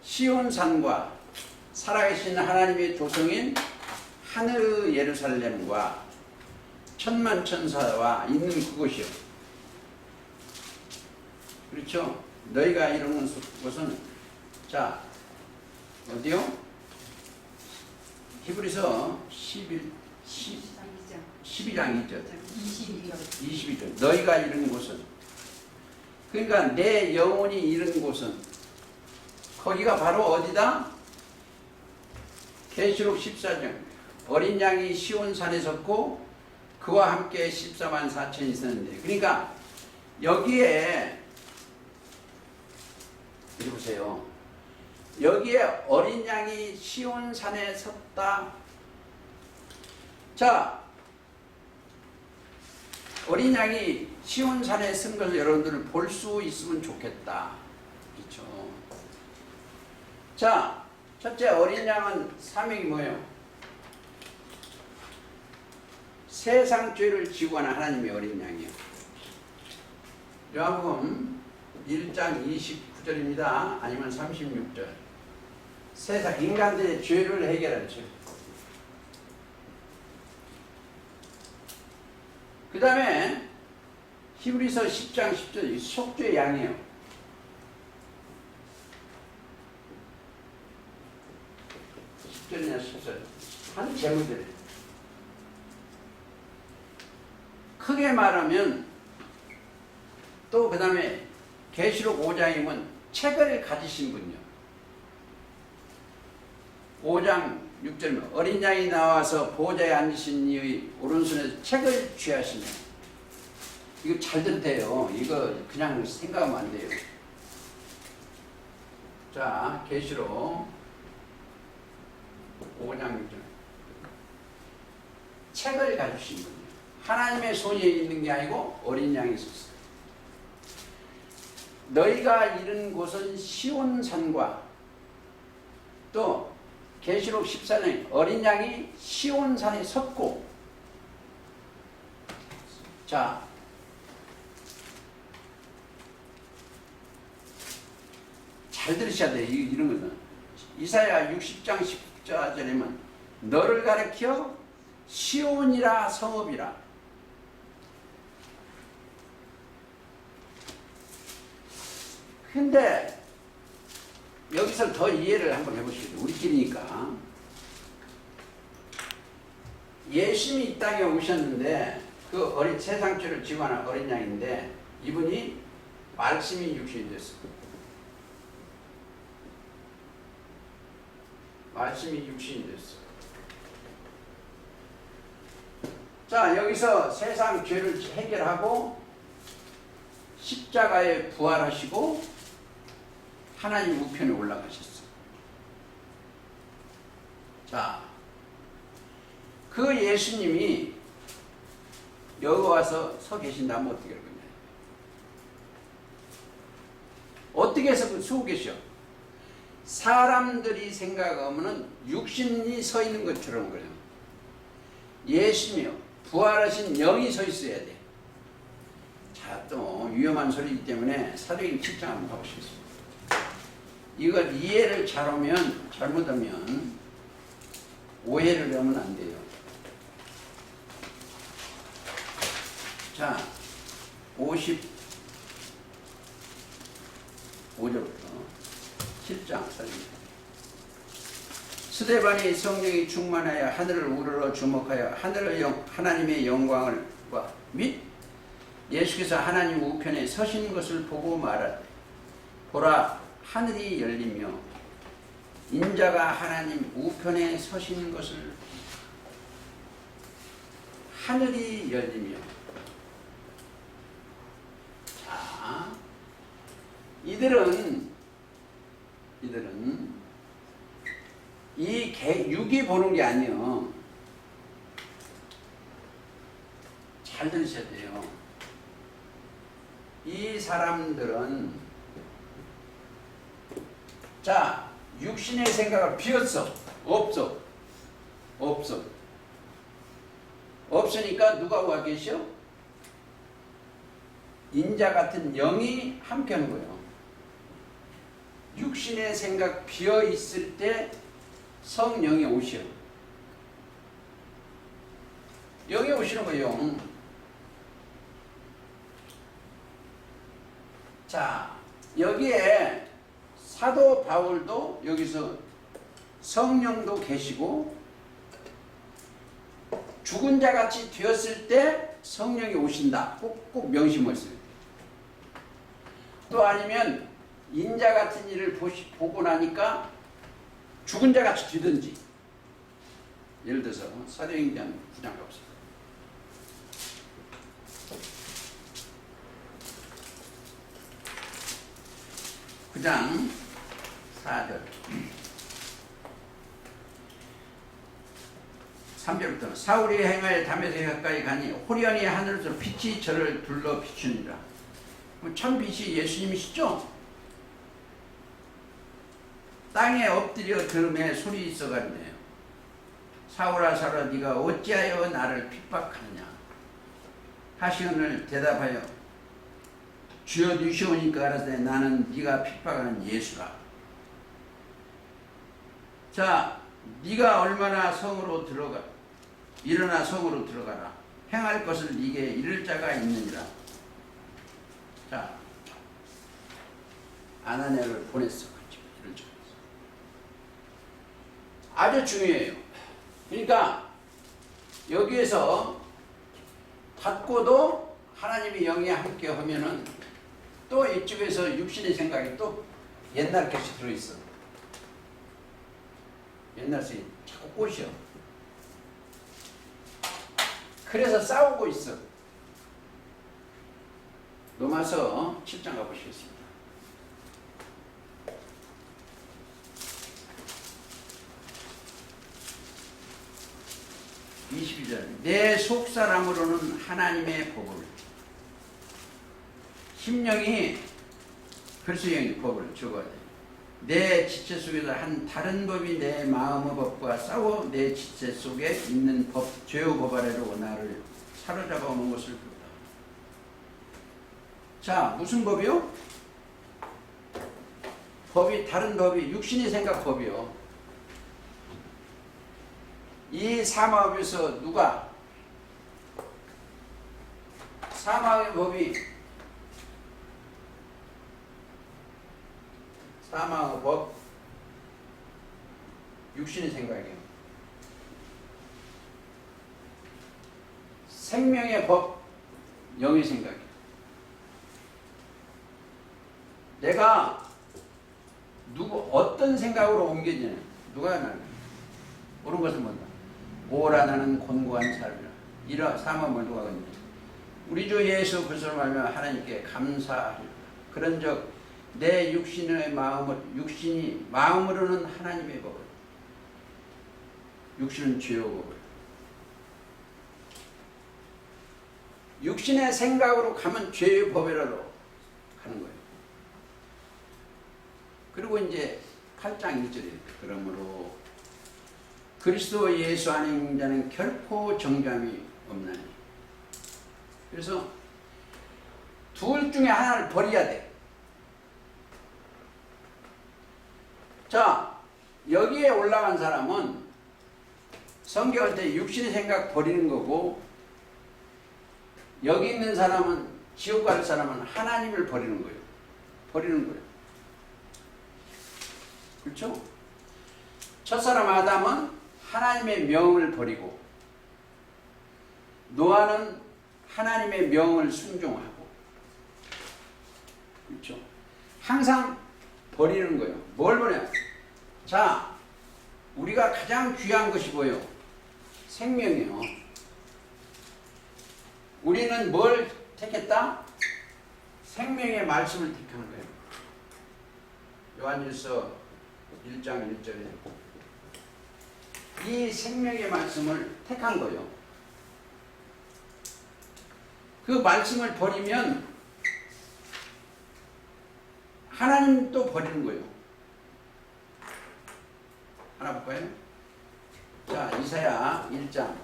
시온산과 살아계신 하나님의 조성인 하늘 예루살렘과 천만 천사와 있는 그곳이요. 그렇죠? 너희가 이루는 곳은, 자, 어디요? 히브리서 12장 2절 22절 너희가 이루는 곳은, 그러니까 내 영혼이 이른 곳은, 거기가 바로 어디다? 계시록 14장 어린 양이 시온산에 섰고 그와 함께 14만 4천이 있었는데, 그러니까 여기에 여기 보세요. 여기에 어린 양이 시온산에 섰다. 자, 어린 양이 시온산에 쓴 것을 여러분들 볼 수 있으면 좋겠다. 그렇죠? 자, 첫째, 어린 양은 사명이 뭐예요? 세상 죄를 지고 가는 하나님의 어린 양이요. 요한복음 1장 29절입니다. 아니면 36절. 세상 인간들의 죄를 해결할 죄. 그 다음에 히브리서 10장 10절 속죄의 양이에요. 10절이나 10절 한 제물들. 크게 말하면 또 그 다음에 계시록 5장이면 책을 가지신 분이요. 5장 6절 어린 양이 나와서 보좌에 앉으신 이의 오른손에 책을 취하시며. 이거 잘 들으세요. 이거 그냥 생각하면 안 돼요. 자, 계시록 5장 6절 책을 가지신 분이요. 하나님의 손에 있는 게 아니고 어린 양이 있었어요. 너희가 이른 곳은 시온산과 또 계시록 14장에 어린 양이 시온산에 섰고. 자, 잘 들으셔야 돼요. 이런 것은 이사야 60장 14절에는 너를 가리켜 시온이라 성읍이라. 근데 여기서 더 이해를 한번 해보시겠어요? 우리끼리니까. 예수님이 이 땅에 오셨는데 그 어린 세상죄를 지고 하는 어린 양인데 이분이 말씀이 육신이 됐어요. 말씀이 육신이 됐어요. 자, 여기서 세상 죄를 해결하고 십자가에 부활하시고 하나님 우편에 올라가셨어요. 자, 그 예수님이 여기 와서 서 계신다면 어떻게 할 거냐? 어떻게 해서 서고 계셔? 사람들이 생각하면 육신이 서 있는 것처럼 그래요. 예수님이요, 부활하신 영이 서 있어야 돼. 자, 또 위험한 소리이기 때문에 사도행전 7장 한번 가보시겠습니다. 이걸 이해를 잘하면, 잘못하면 오해를 하면 안 돼요. 자, 55절부터 7장 살입니다. 스데반이 성령이 충만하여 하늘을 우러러 주목하여 하나님의 영광을 및 예수께서 하나님 우편에 서신 것을 보고 말하되 보라 하늘이 열리며 인자가 하나님 우편에 서신 것을 하늘이 열리며. 자, 이들은 이 육이 보는 게 아니에요. 잘 들으셔야 돼요. 이 사람들은 자, 육신의 생각을 비웠어. 없어. 없으니까 누가 와 계셔? 인자 같은 영이 함께 하는 거예요. 육신의 생각 비어 있을 때 성령이 오셔. 영이 오시는 거예요. 자, 여기에 사도 바울도 여기서 성령도 계시고 죽은 자 같이 되었을 때 성령이 오신다. 꼭 명심하세요. 또 아니면 인자 같은 일을 보고 나니까 죽은 자 같이 되든지. 예를 들어서 사도행전 9장 가보세요. (9장) 4절 3절부터 사울이 행하여 담에색 가까이 가니 호련히 하늘에서 빛이 저를 둘러 비추니라. 참 빛이 예수님이시죠? 땅에 엎드려 들음에 소리 있어가지네요. 사울아 사울아 네가 어찌하여 나를 핍박하느냐 하시오늘 대답하여 주여 주시오니까 알았으되 나는 네가 핍박하는 예수라. 자, 네가 얼마나 성으로 들어가 일어나 성으로 들어가라. 행할 것을 네게 이를 자가 있느니라. 자, 아나니아를 보냈어. 이를 자가 있어. 아주 중요해요. 그러니까 여기에서 닫고도 하나님이 영이 함께 하면은 또 이쪽에서 육신의 생각이 또 옛날 것이 들어있어. 옛날 것이 자꾸 꼬셔. 그래서 싸우고 있어. 로마서 7장 가보시겠습니다. 22절 내 속사람으로는 하나님의 법을 심령이 글수형이 법을 적어야 돼. 내 지체 속에서 한 다른 법이 내 마음의 법과 싸워 내 지체 속에 있는 법 죄의 법 아래로 나를 사로잡아 오는 것을 보라. 자, 무슨 법이요? 법이 다른 법이 육신이 생각 법이요. 이 사마법에서 누가 사마의 법이 사마의 법 육신의 생각이에요. 생명의 법 영의 생각이에요. 내가 어떤 생각으로 옮겨지냐 누가 나를 옳은 것을 본다. 오라 나는 곤고한 삶이라. 이러 사마을 누가 건지 우리 주 예수 그리스도를 말하며 하나님께 감사하리라. 그런즉 내 육신의 육신이 마음으로는 하나님의 법을 육신은 죄의 법을 육신의 생각으로 가면 죄의 법이라도 가는 거예요. 그리고 이제 8장 1절에 그러므로 그리스도 예수 안에 있는 자는 결코 정죄함이 없나니. 그래서 둘 중에 하나를 버려야 돼. 자, 여기에 올라간 사람은 성경할 때 육신의 생각 버리는 거고, 여기 있는 사람은 지옥 갈 사람은 하나님을 버리는 거예요. 버리는 거예요. 그렇죠? 첫사람 아담은 하나님의 명을 버리고 노아는 하나님의 명을 순종하고, 그렇죠? 항상 버리는 거예요. 뭘 버려요? 자, 우리가 가장 귀한 것이 뭐예요? 생명이에요. 우리는 뭘 택했다? 생명의 말씀을 택하는 거예요. 요한일서 1장 1절에 이 생명의 말씀을 택한 거예요. 그 말씀을 버리면 하나님 또 버리는 거예요. 하나 볼까요? 자, 이사야 1장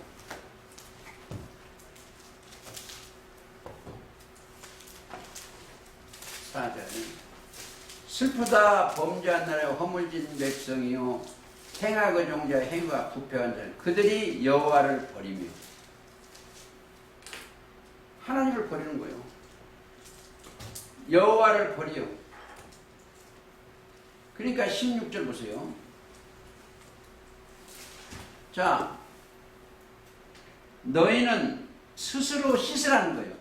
4절 슬프다 범죄한 나라에 허물진 백성이요 행악의 종자 행위가 부패한 자 그들이 여호와를 버리며 하나님을 버리는 거예요. 여호와를 버려. 그러니까 16절 보세요. 자, 너희는 스스로 씻으라는 거예요.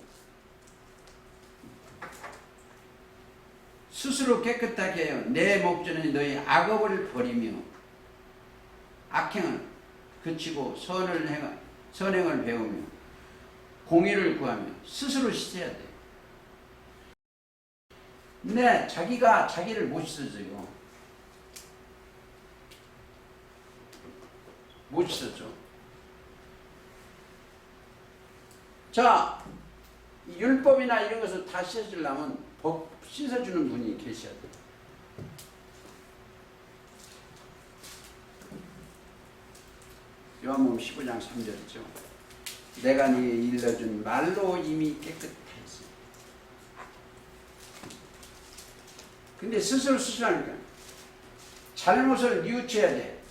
스스로 깨끗하게 해요. 내 목전에 너희 악업을 버리며 악행을 그치고 선행을 배우며 공의를 구하며 스스로 씻어야 돼. 근데 자기가 자기를 못 씻어줘요. 못 씻었죠. 자, 율법이나 이런 것을 다 씻어주려면 씻어주는 분이 계셔야 돼요. 요한복음 15장 3절이죠. 내가 네게 일러준 말로 이미 깨끗하였으니. 근데 스스로 수술하니까 잘못을 뉘우쳐야 돼.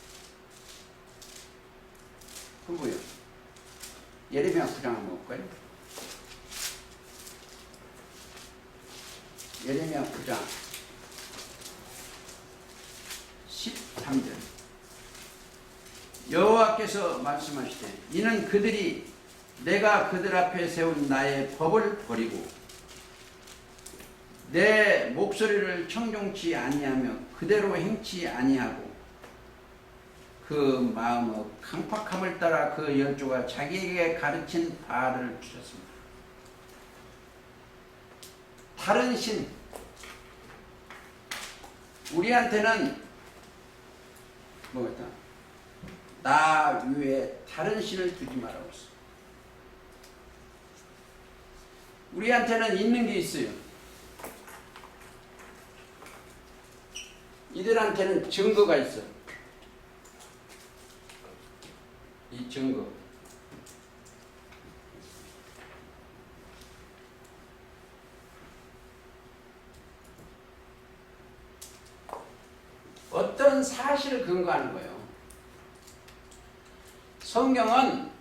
그 뭐요? 예레미야 9장 한번 볼까요? 예레미야 9장 13절. 여호와께서 말씀하시되 이는 그들이 내가 그들 앞에 세운 나의 법을 버리고 내 목소리를 청종치 아니하며 그대로 행치 아니하고 그 마음의 강팍함을 따라 그 열조가 자기에게 가르친 바알을 주셨습니다. 다른 신, 우리한테는 뭐겠다? 나 위에 다른 신을 두지 말라고 했어. 우리한테는 있는 게 있어요. 이들한테는 증거가 있어. 이 증거. 어떤 사실을 근거하는 거예요. 성경은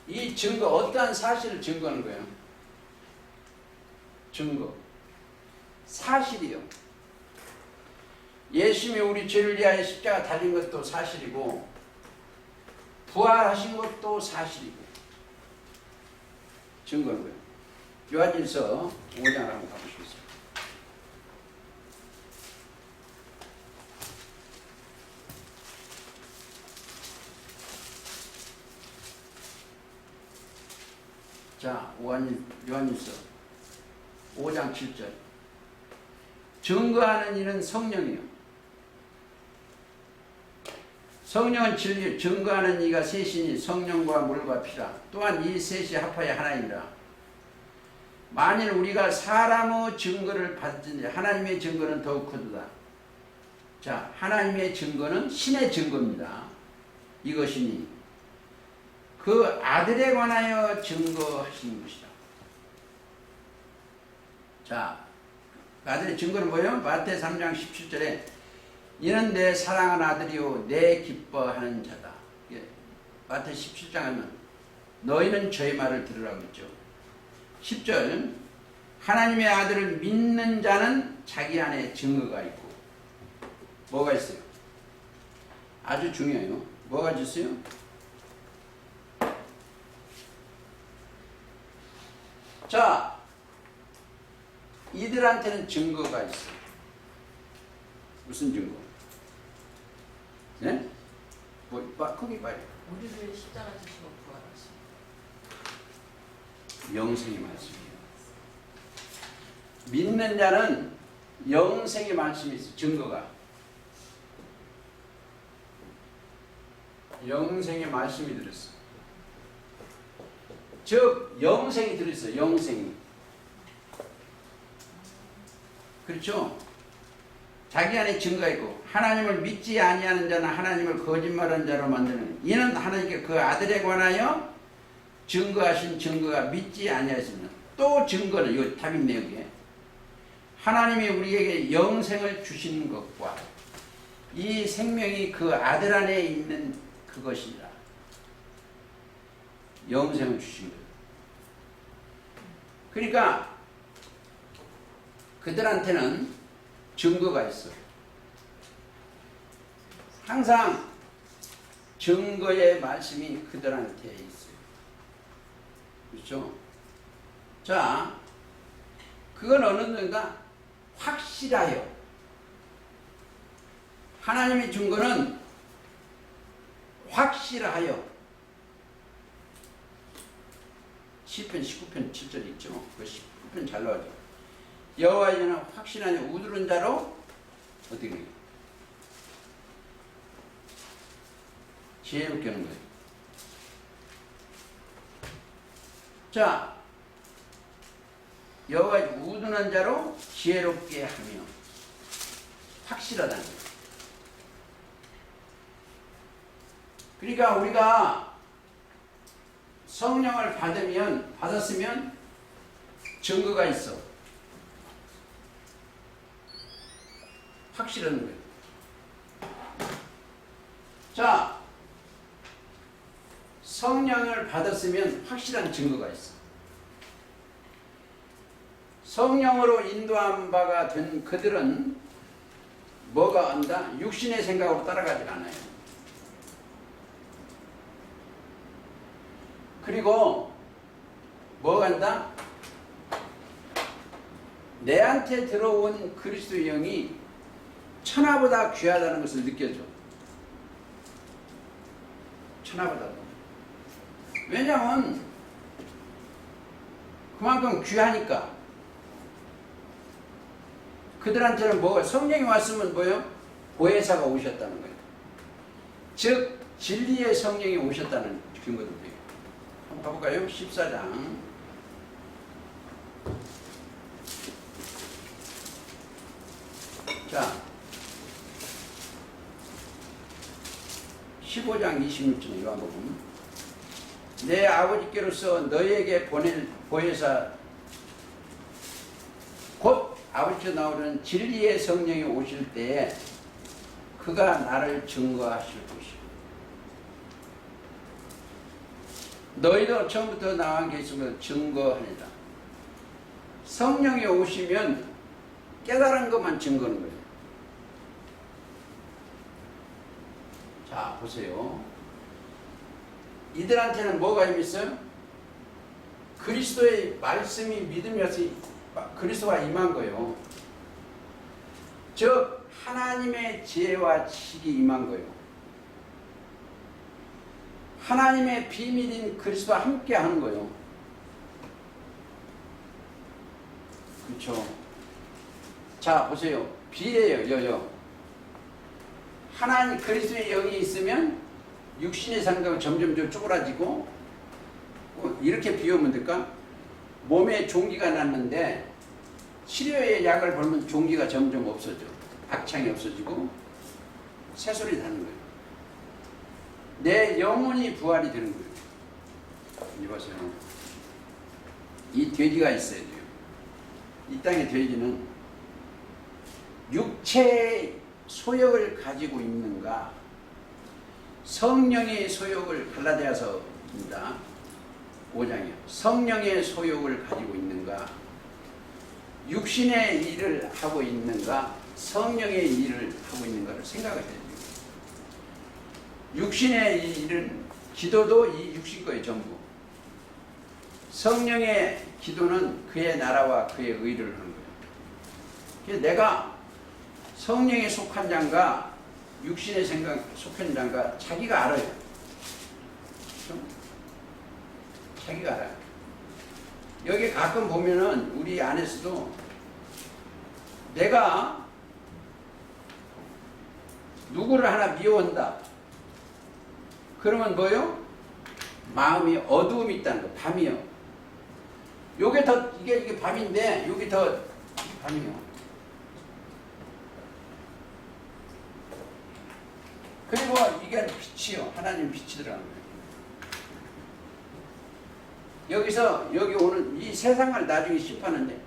이 증거, 어떠한 사실을 증거하는 거예요. 증거. 사실이요. 예수님이 우리 죄를 위하여 십자가 달린 것도 사실이고 부활하신 것도 사실이고 증거는 거예요. 요한일서 5장을 한번 가보시겠습니다. 자, 요한일서 5장 7절. 증거하는 이는 성령이요. 성령은 진리, 증거하는 이가 셋이니 성령과 물과 피라. 또한 이 셋이 합하여 하나이니라. 만일 우리가 사람의 증거를 받든지 하나님의 증거는 더욱 크도다. 자, 하나님의 증거는 신의 증거입니다. 이것이니 그 아들에 관하여 증거하신 것이다. 자, 아들의 증거는 뭐예요? 마태 3장 17절에 이는 내 사랑하는 아들이요 내 기뻐하는 자다. 마태 17장 하면 너희는 저의 말을 들으라고 했죠. 10절 하나님의 아들을 믿는 자는 자기 안에 증거가 있고 뭐가 있어요? 아주 중요해요. 뭐가 있어요? 자, 이들한테는 증거가 있어요. 무슨 증거? 네? 뭐, 거기 봐요. 우리를 십자가 지시고 부활하시고 영생의 말씀이에요. 믿는 자는 영생의 말씀이 있어요. 증거가. 영생의 말씀이 들었어. 즉 영생이 들었어요. 영생이. 그렇죠? 자기 안에 증거가 있고 하나님을 믿지 아니하는 자는 하나님을 거짓말하는 자로 만드는 이는 하나님께 그 아들에 관하여 증거하신 증거가 믿지 아니하시면 또 증거는 이거 답 있네요. 여기에 하나님이 우리에게 영생을 주시는 것과 이 생명이 그 아들 안에 있는 그것이라 영생을 주신 거예요. 그러니까 그들한테는 증거가 있어. 항상 증거의 말씀이 그들한테 있어요. 그렇죠? 자, 그건 어느 정도인가 확실하여. 하나님의 증거는 확실하여. 시편 19편 7절 있죠? 그 19편 잘 나오죠. 여호와의 전은 확실하니 우두른 자로 어떻게 해요? 지혜롭게 하는 거예요. 자, 여호와의 우둔한 자로 지혜롭게 하며 확실하다는 거예요. 그러니까 우리가 성령을 받았으면 증거가 있어. 확실한 거예요. 자, 성령을 받았으면 확실한 증거가 있어. 성령으로 인도한 바가 된 그들은 뭐가 한다? 육신의 생각으로 따라가지 않아요. 그리고 뭐가 한다? 내한테 들어온 그리스도의 영이 천하보다 귀하다는 것을 느껴져. 천하보다. 왜냐하면 그만큼 귀하니까. 그들한테는 뭐가 성령이 왔으면 뭐예요? 보혜사가 오셨다는 거예요. 즉 진리의 성령이 오셨다는 증거들이에요. 한번 가볼까요? 14장. 자, 15장 26절 이거 한번 보면, 내 아버지께로서 너희에게 보낼 보혜사 곧 아버지께서 나오는 진리의 성령이 오실 때에 그가 나를 증거하실 것이요. 너희도 처음부터 나와 계심을 증거하리라. 성령이 오시면 깨달은 것만 증거하는 거예요. 자, 보세요. 이들한테는 뭐가 있어요? 그리스도의 말씀이 믿음이어서 그리스도가 임한 거예요. 즉 하나님의 지혜와 지식이 임한 거예요. 하나님의 비밀인 그리스도와 함께 하는 거예요. 그렇죠? 자, 보세요. 비례예요. 여여. 하나님 그리스도의 영이 있으면 육신의 생각은 점점 쪼그라지고, 이렇게 비유하면 될까? 몸에 종기가 났는데 치료의 약을 벌면 종기가 점점 없어져. 악창이 없어지고 새소리 나는 거예요. 내 영혼이 부활이 되는 거예요. 이보세요. 이 돼지가 있어야 돼요. 이 땅의 돼지는 육체의 소욕을 가지고 있는가, 성령의 소욕을, 갈라디아서입니다. 5장이요. 성령의 소욕을 가지고 있는가, 육신의 일을 하고 있는가, 성령의 일을 하고 있는가를 생각해야 돼요. 육신의 일은, 기도도 이 육신 거예요, 전부. 성령의 기도는 그의 나라와 그의 의를 하는 거예요. 그래서 내가 성령에 속한 자인가 육신의 생각 속한 자인가 자기가 알아요. 그렇죠? 자기가 알아요. 여기 가끔 보면은 우리 안에서도 내가 누구를 하나 미워한다. 그러면 뭐요? 마음이 어두움이 있다는 거. 밤이요. 요게 더 이게 밤인데 여기 더 밤이요. 그리고 이게 빛이요. 하나님 빛이 들어가는 거예요. 여기서 여기 오는 이 세상을 나중에 심판하는데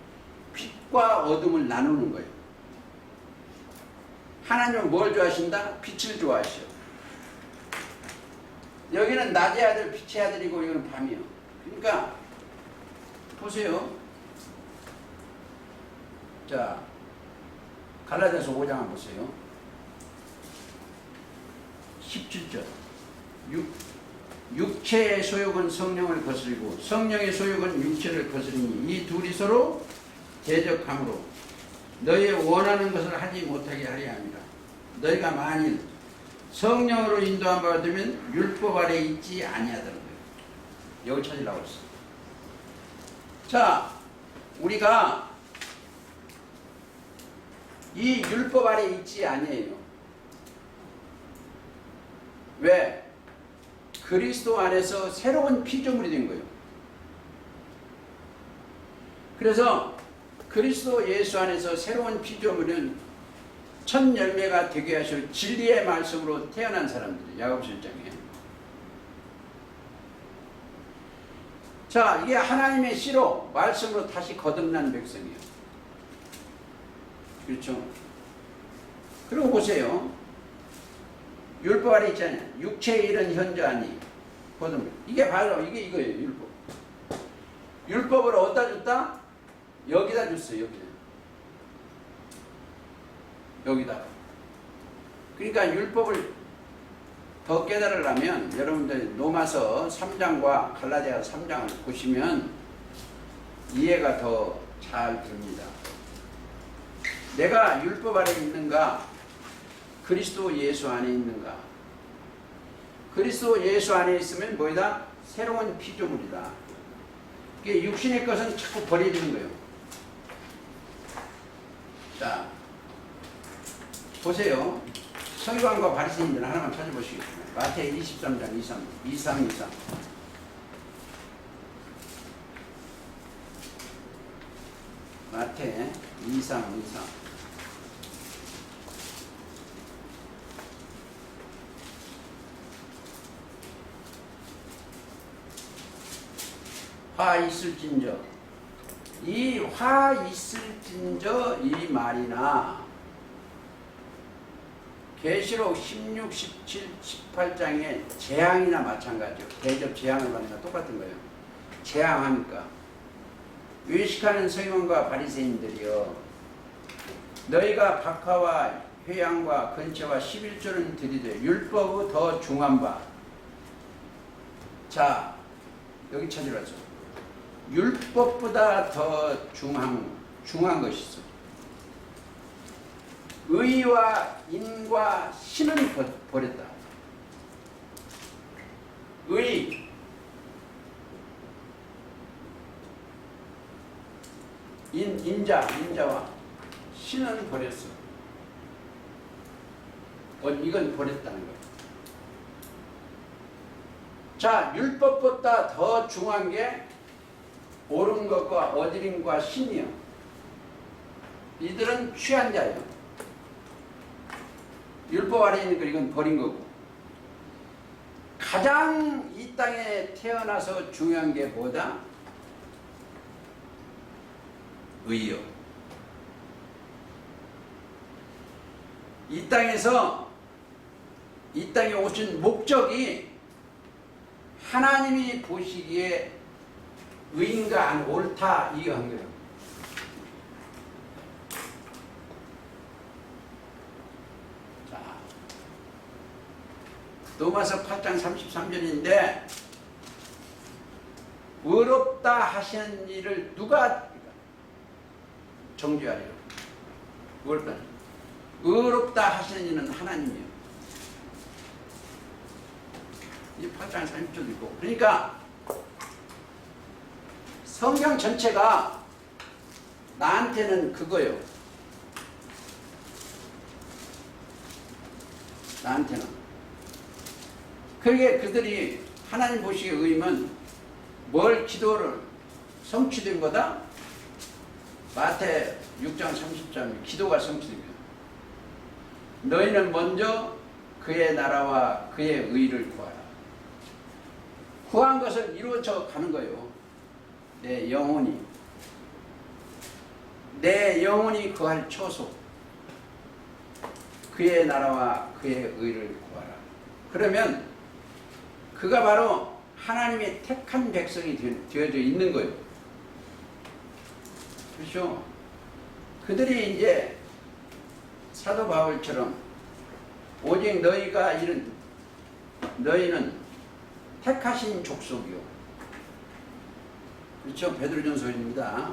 빛과 어둠을 나누는 거예요. 하나님은 뭘 좋아하신다? 빛을 좋아하셔. 여기는 낮의 아들, 빛의 아들이고 여기는 밤이요. 그러니까 보세요. 자, 갈라디아서 5장 한번 보세요. 17절. 육체의 소욕은 성령을 거스리고 성령의 소욕은 육체를 거스리니 이 둘이 서로 대적함으로 너희의 원하는 것을 하지 못하게 하려 합니다. 너희가 만일 성령으로 인도한 바가 되면 율법 아래 있지 아니하다는 거예요. 여기 찾으려고 했어. 자, 우리가 이 율법 아래 있지 아니에요. 왜? 그리스도 안에서 새로운 피조물이 된 거예요. 그래서 그리스도 예수 안에서 새로운 피조물은 첫 열매가 되게 하시고 진리의 말씀으로 태어난 사람들이에요. 야고보서 1장에. 자, 이게 하나님의 씨로 말씀으로 다시 거듭난 백성이에요. 그렇죠? 그리고 보세요. 율법 아래 있잖아요. 육체의 일은 현저하니 거듭. 이게 바로 이거예요. 율법. 율법을 어디다 줬다? 여기다 줬어요. 여기다. 그러니까 율법을 더 깨달으려면 여러분들 로마서 3장과 갈라디아서 3장을 보시면 이해가 더 잘 됩니다. 내가 율법 아래 있는가? 그리스도 예수 안에 있는가? 그리스도 예수 안에 있으면 뭐이다? 새로운 피조물이다. 이게 육신의 것은 자꾸 버려지는 거예요. 자, 보세요. 서기관과 바리새인들 하나만 찾아보시겠습니다. 마태복음 23장 23. 마태 23. 화 있을진저, 이 화 있을진저 이 말이나 계시록 16, 17, 18장의 재앙이나 마찬가지죠. 대접 재앙을 받는 거 똑같은 거예요. 재앙하니까. 외식하는 서기관과 바리새인들이여, 너희가 박하와 회양과 근처와 11조는 드리되 율법의 더 중한 바. 자, 여기 찾으러 왔죠. 율법보다 더 중한 것이 있어. 의와 인과 신은 버렸다. 의, 인자와 신은 버렸어. 이건 버렸다는 거예요. 자, 율법보다 더 중요한 게 옳은 것과 어드림과 신이요. 이들은 취한 자예요. 율법 아래 있는 거 이건 버린 거고. 가장 이 땅에 태어나서 중요한 게 뭐다? 의요. 이 땅에 오신 목적이 하나님이 보시기에 의인가 안 옳다 이거 한 거예요. 자, 로마서 8장 33절인데 의롭다 하시는 일을 누가 정죄하리요? 의롭다 하시는 일은 하나님이에요. 이 8장 30절도 있고. 그러니까 성경 전체가 나한테는 그거예요. 나한테는. 그러게 그들이 하나님 보시기에 의면 뭘 기도를 성취된 거다? 마태 6장 30절 기도가 성취된 거예요. 너희는 먼저 그의 나라와 그의 의를 구하라. 구한 것은 이루어져 가는 거예요. 내 영혼이 구할 초소, 그의 나라와 그의 의를 구하라. 그러면 그가 바로 하나님의 택한 백성이 되어져 있는 거예요. 그렇죠? 그들이 이제 사도 바울처럼 오직 너희는 택하신 족속이요. 그렇죠? 베드로전서입니다.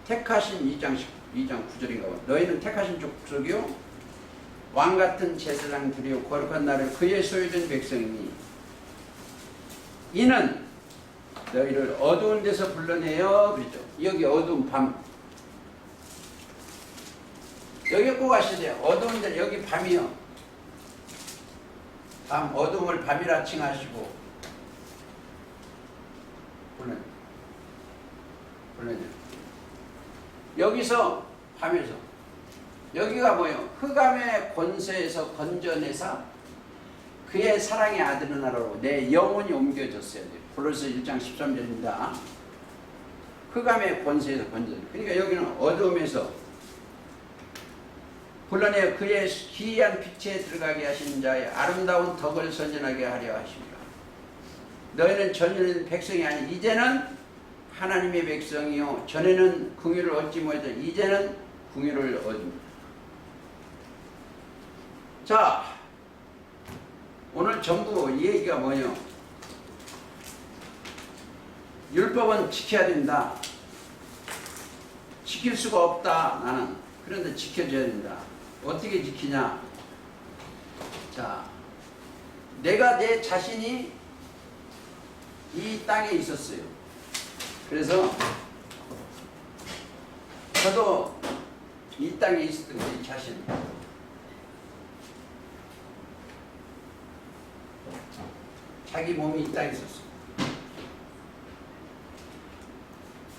택하신 2장 9절인가 봐. 너희는 택하신 족속이요 왕같은 제사장들이요 거룩한 나를 그의 소유된 백성이니 이는 너희를 어두운 데서 불러내어 그랬죠. 여기 어두운 밤 여기 꼭 가시세요. 어두운 데 여기 밤이요. 밤 어둠을 밤이라 칭하시고 불러내 여기서 밤에서 여기가 뭐예요? 흑암의 권세에서 건져내사 그의 사랑의 아들을 나라로 내 영혼이 옮겨졌어야 돼요. 골로새 1장 13절입니다. 흑암의 권세에서 건져요. 그러니까 여기는 어둠에서 불러내어 그의 기이한 빛에 들어가게 하신 자의 아름다운 덕을 선전하게 하려 하십니다. 너희는 전에는 백성이 아니 이제는 하나님의 백성이요 전에는 긍휼을 얻지 못했다 이제는 긍휼을 얻습니다. 자, 오늘 전부 이 얘기가 뭐예요? 율법은 지켜야 된다. 지킬 수가 없다 나는. 그런데 지켜줘야 된다. 어떻게 지키냐? 자, 내가 내 자신이 이 땅에 있었어요. 그래서 저도 이 땅에 있었던 제 자신. 자기 몸이 이 땅에 있었어요.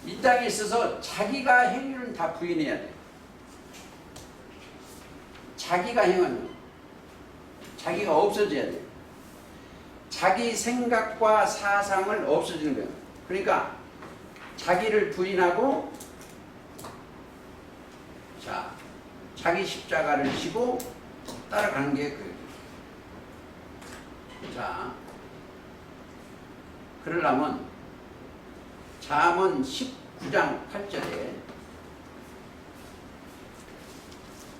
이 땅에 있어서 자기가 행위는 다 부인해야 돼요. 자기가 행하는 거. 자기가 없어져야 돼요. 자기 생각과 사상을 없어지는 거예요. 그러니까 자기를 부인하고 자, 자기 십자가를 지고 따라가는 게 그거예요. 자, 그러려면 잠언 19장 8절에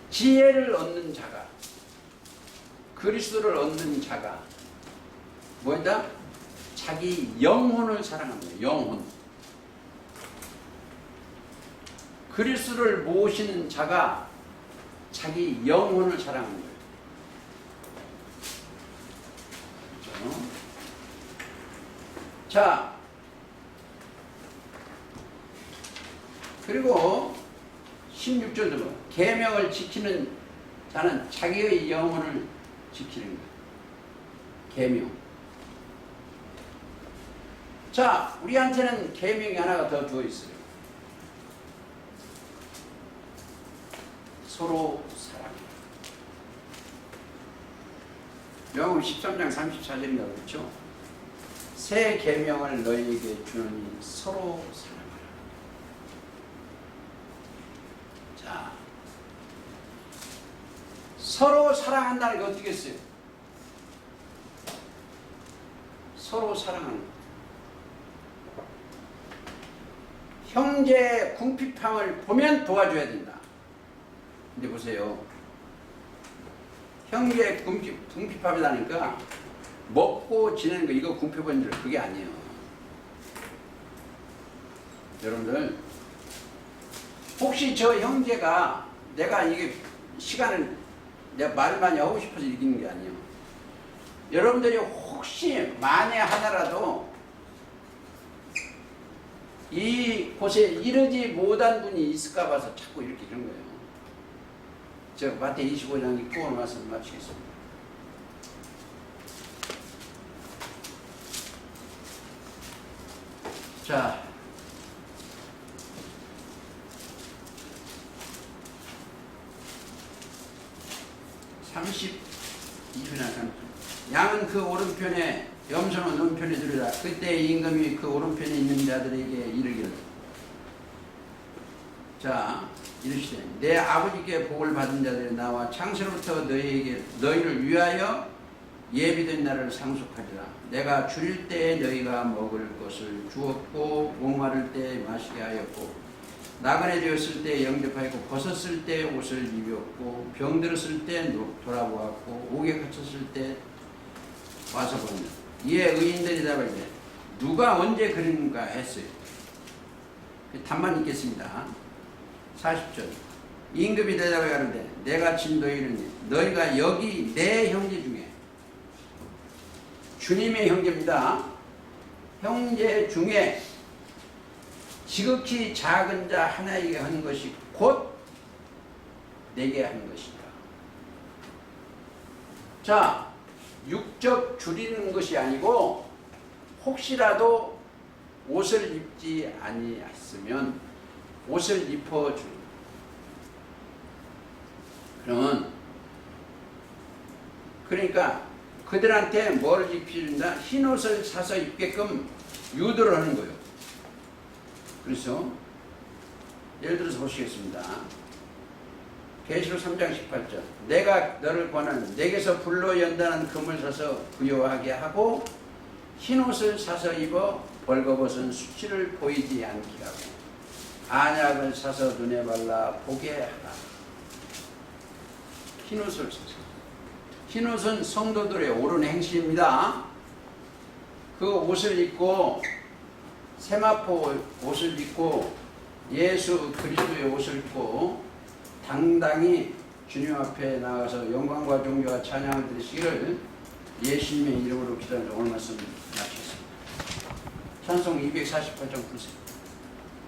지혜를 얻는 자가 그리스도를 얻는 자가 뭐다? 자기 영혼을 사랑하는 거예요. 영혼. 그리스도를 모시는 자가 자기 영혼을 사랑하는 거예요. 그렇죠? 자, 그리고 16절도 뭐 계명을 지키는 자는 자기의 영혼을 지키는 거예요. 계명. 자, 우리한테는 계명이 하나가 더 주어 있어요. 서로 사랑해. 요한복음 13장 34절인가 그렇죠? 새 계명을 너희에게 주노니 서로 사랑하라. 자, 서로 사랑한다는 게 어떻게 했어요? 서로 사랑하는 거. 형제의 궁핍함을 보면 도와줘야 된다. 근데 보세요. 형제의 궁핍함이라니까 먹고 지내는 거 이거 궁핍한 줄 그게 아니에요. 여러분들 혹시 저 형제가 내가 이게 시간을 내가 말 많이 하고 싶어서 이기는 게 아니에요. 여러분들이 혹시 만에 하나라도 이 곳에 이르지 못한 분이 있을까 봐서 자꾸 이렇게 이런 거예요. 저 마태복음 25장 읽고 오늘 말씀 마치겠습니다. 자, 양은 그 오른편에 염소는 오른편에 두리라. 그때 임금이 그 오른편에 있는 자들에게 이르기를 자 이르시되 내 아버지께 복을 받은 자들이 나와 창세로부터 너희를 위하여 예비된 날을 상속하리라. 내가 줄일 때에 너희가 먹을 것을 주었고 목마를 때에 마시게 하였고 나그네 되었을 때 영접하였고 벗었을 때 옷을 입혔고 병들었을 때 돌아보았고 옥에 갇혔을 때 와서 보니 이에 의인들이 답하되 누가 언제 그랬는가 했어요. 답만 읽겠습니다. 40절 임금이 대답하여 가로되 내가 친 너희가 여기 내 형제 중에 주님의 형제입니다. 형제 중에 지극히 작은 자 하나에게 하는 것이 곧 내게 하는 것이다. 자, 육적 줄이는 것이 아니고 혹시라도 옷을 입지 아니했으면 옷을 입어주는. 그러면 그러니까 그들한테 뭘 입히는다? 흰옷을 사서 입게끔 유도를 하는 거예요. 그래서 예를 들어서 보시겠습니다. 계시록 3장 18절. 내가 너를 권하는 내게서 불로 연단한 금을 사서 부여하게 하고 흰옷을 사서 입어 벌거벗은 수치를 보이지 않게 하고 안약을 사서 눈에 발라 보게 하라. 흰옷을 사서. 흰옷은 성도들의 옳은 행실입니다. 그 옷을 입고 세마포 옷을 입고 예수 그리스도의 옷을 입고 당당히 주님 앞에 나가서 영광과 존귀와 찬양을 드리시기를 예수님의 이름으로 기도하며 오늘 말씀 마치겠습니다. 찬송 248장 부르세요.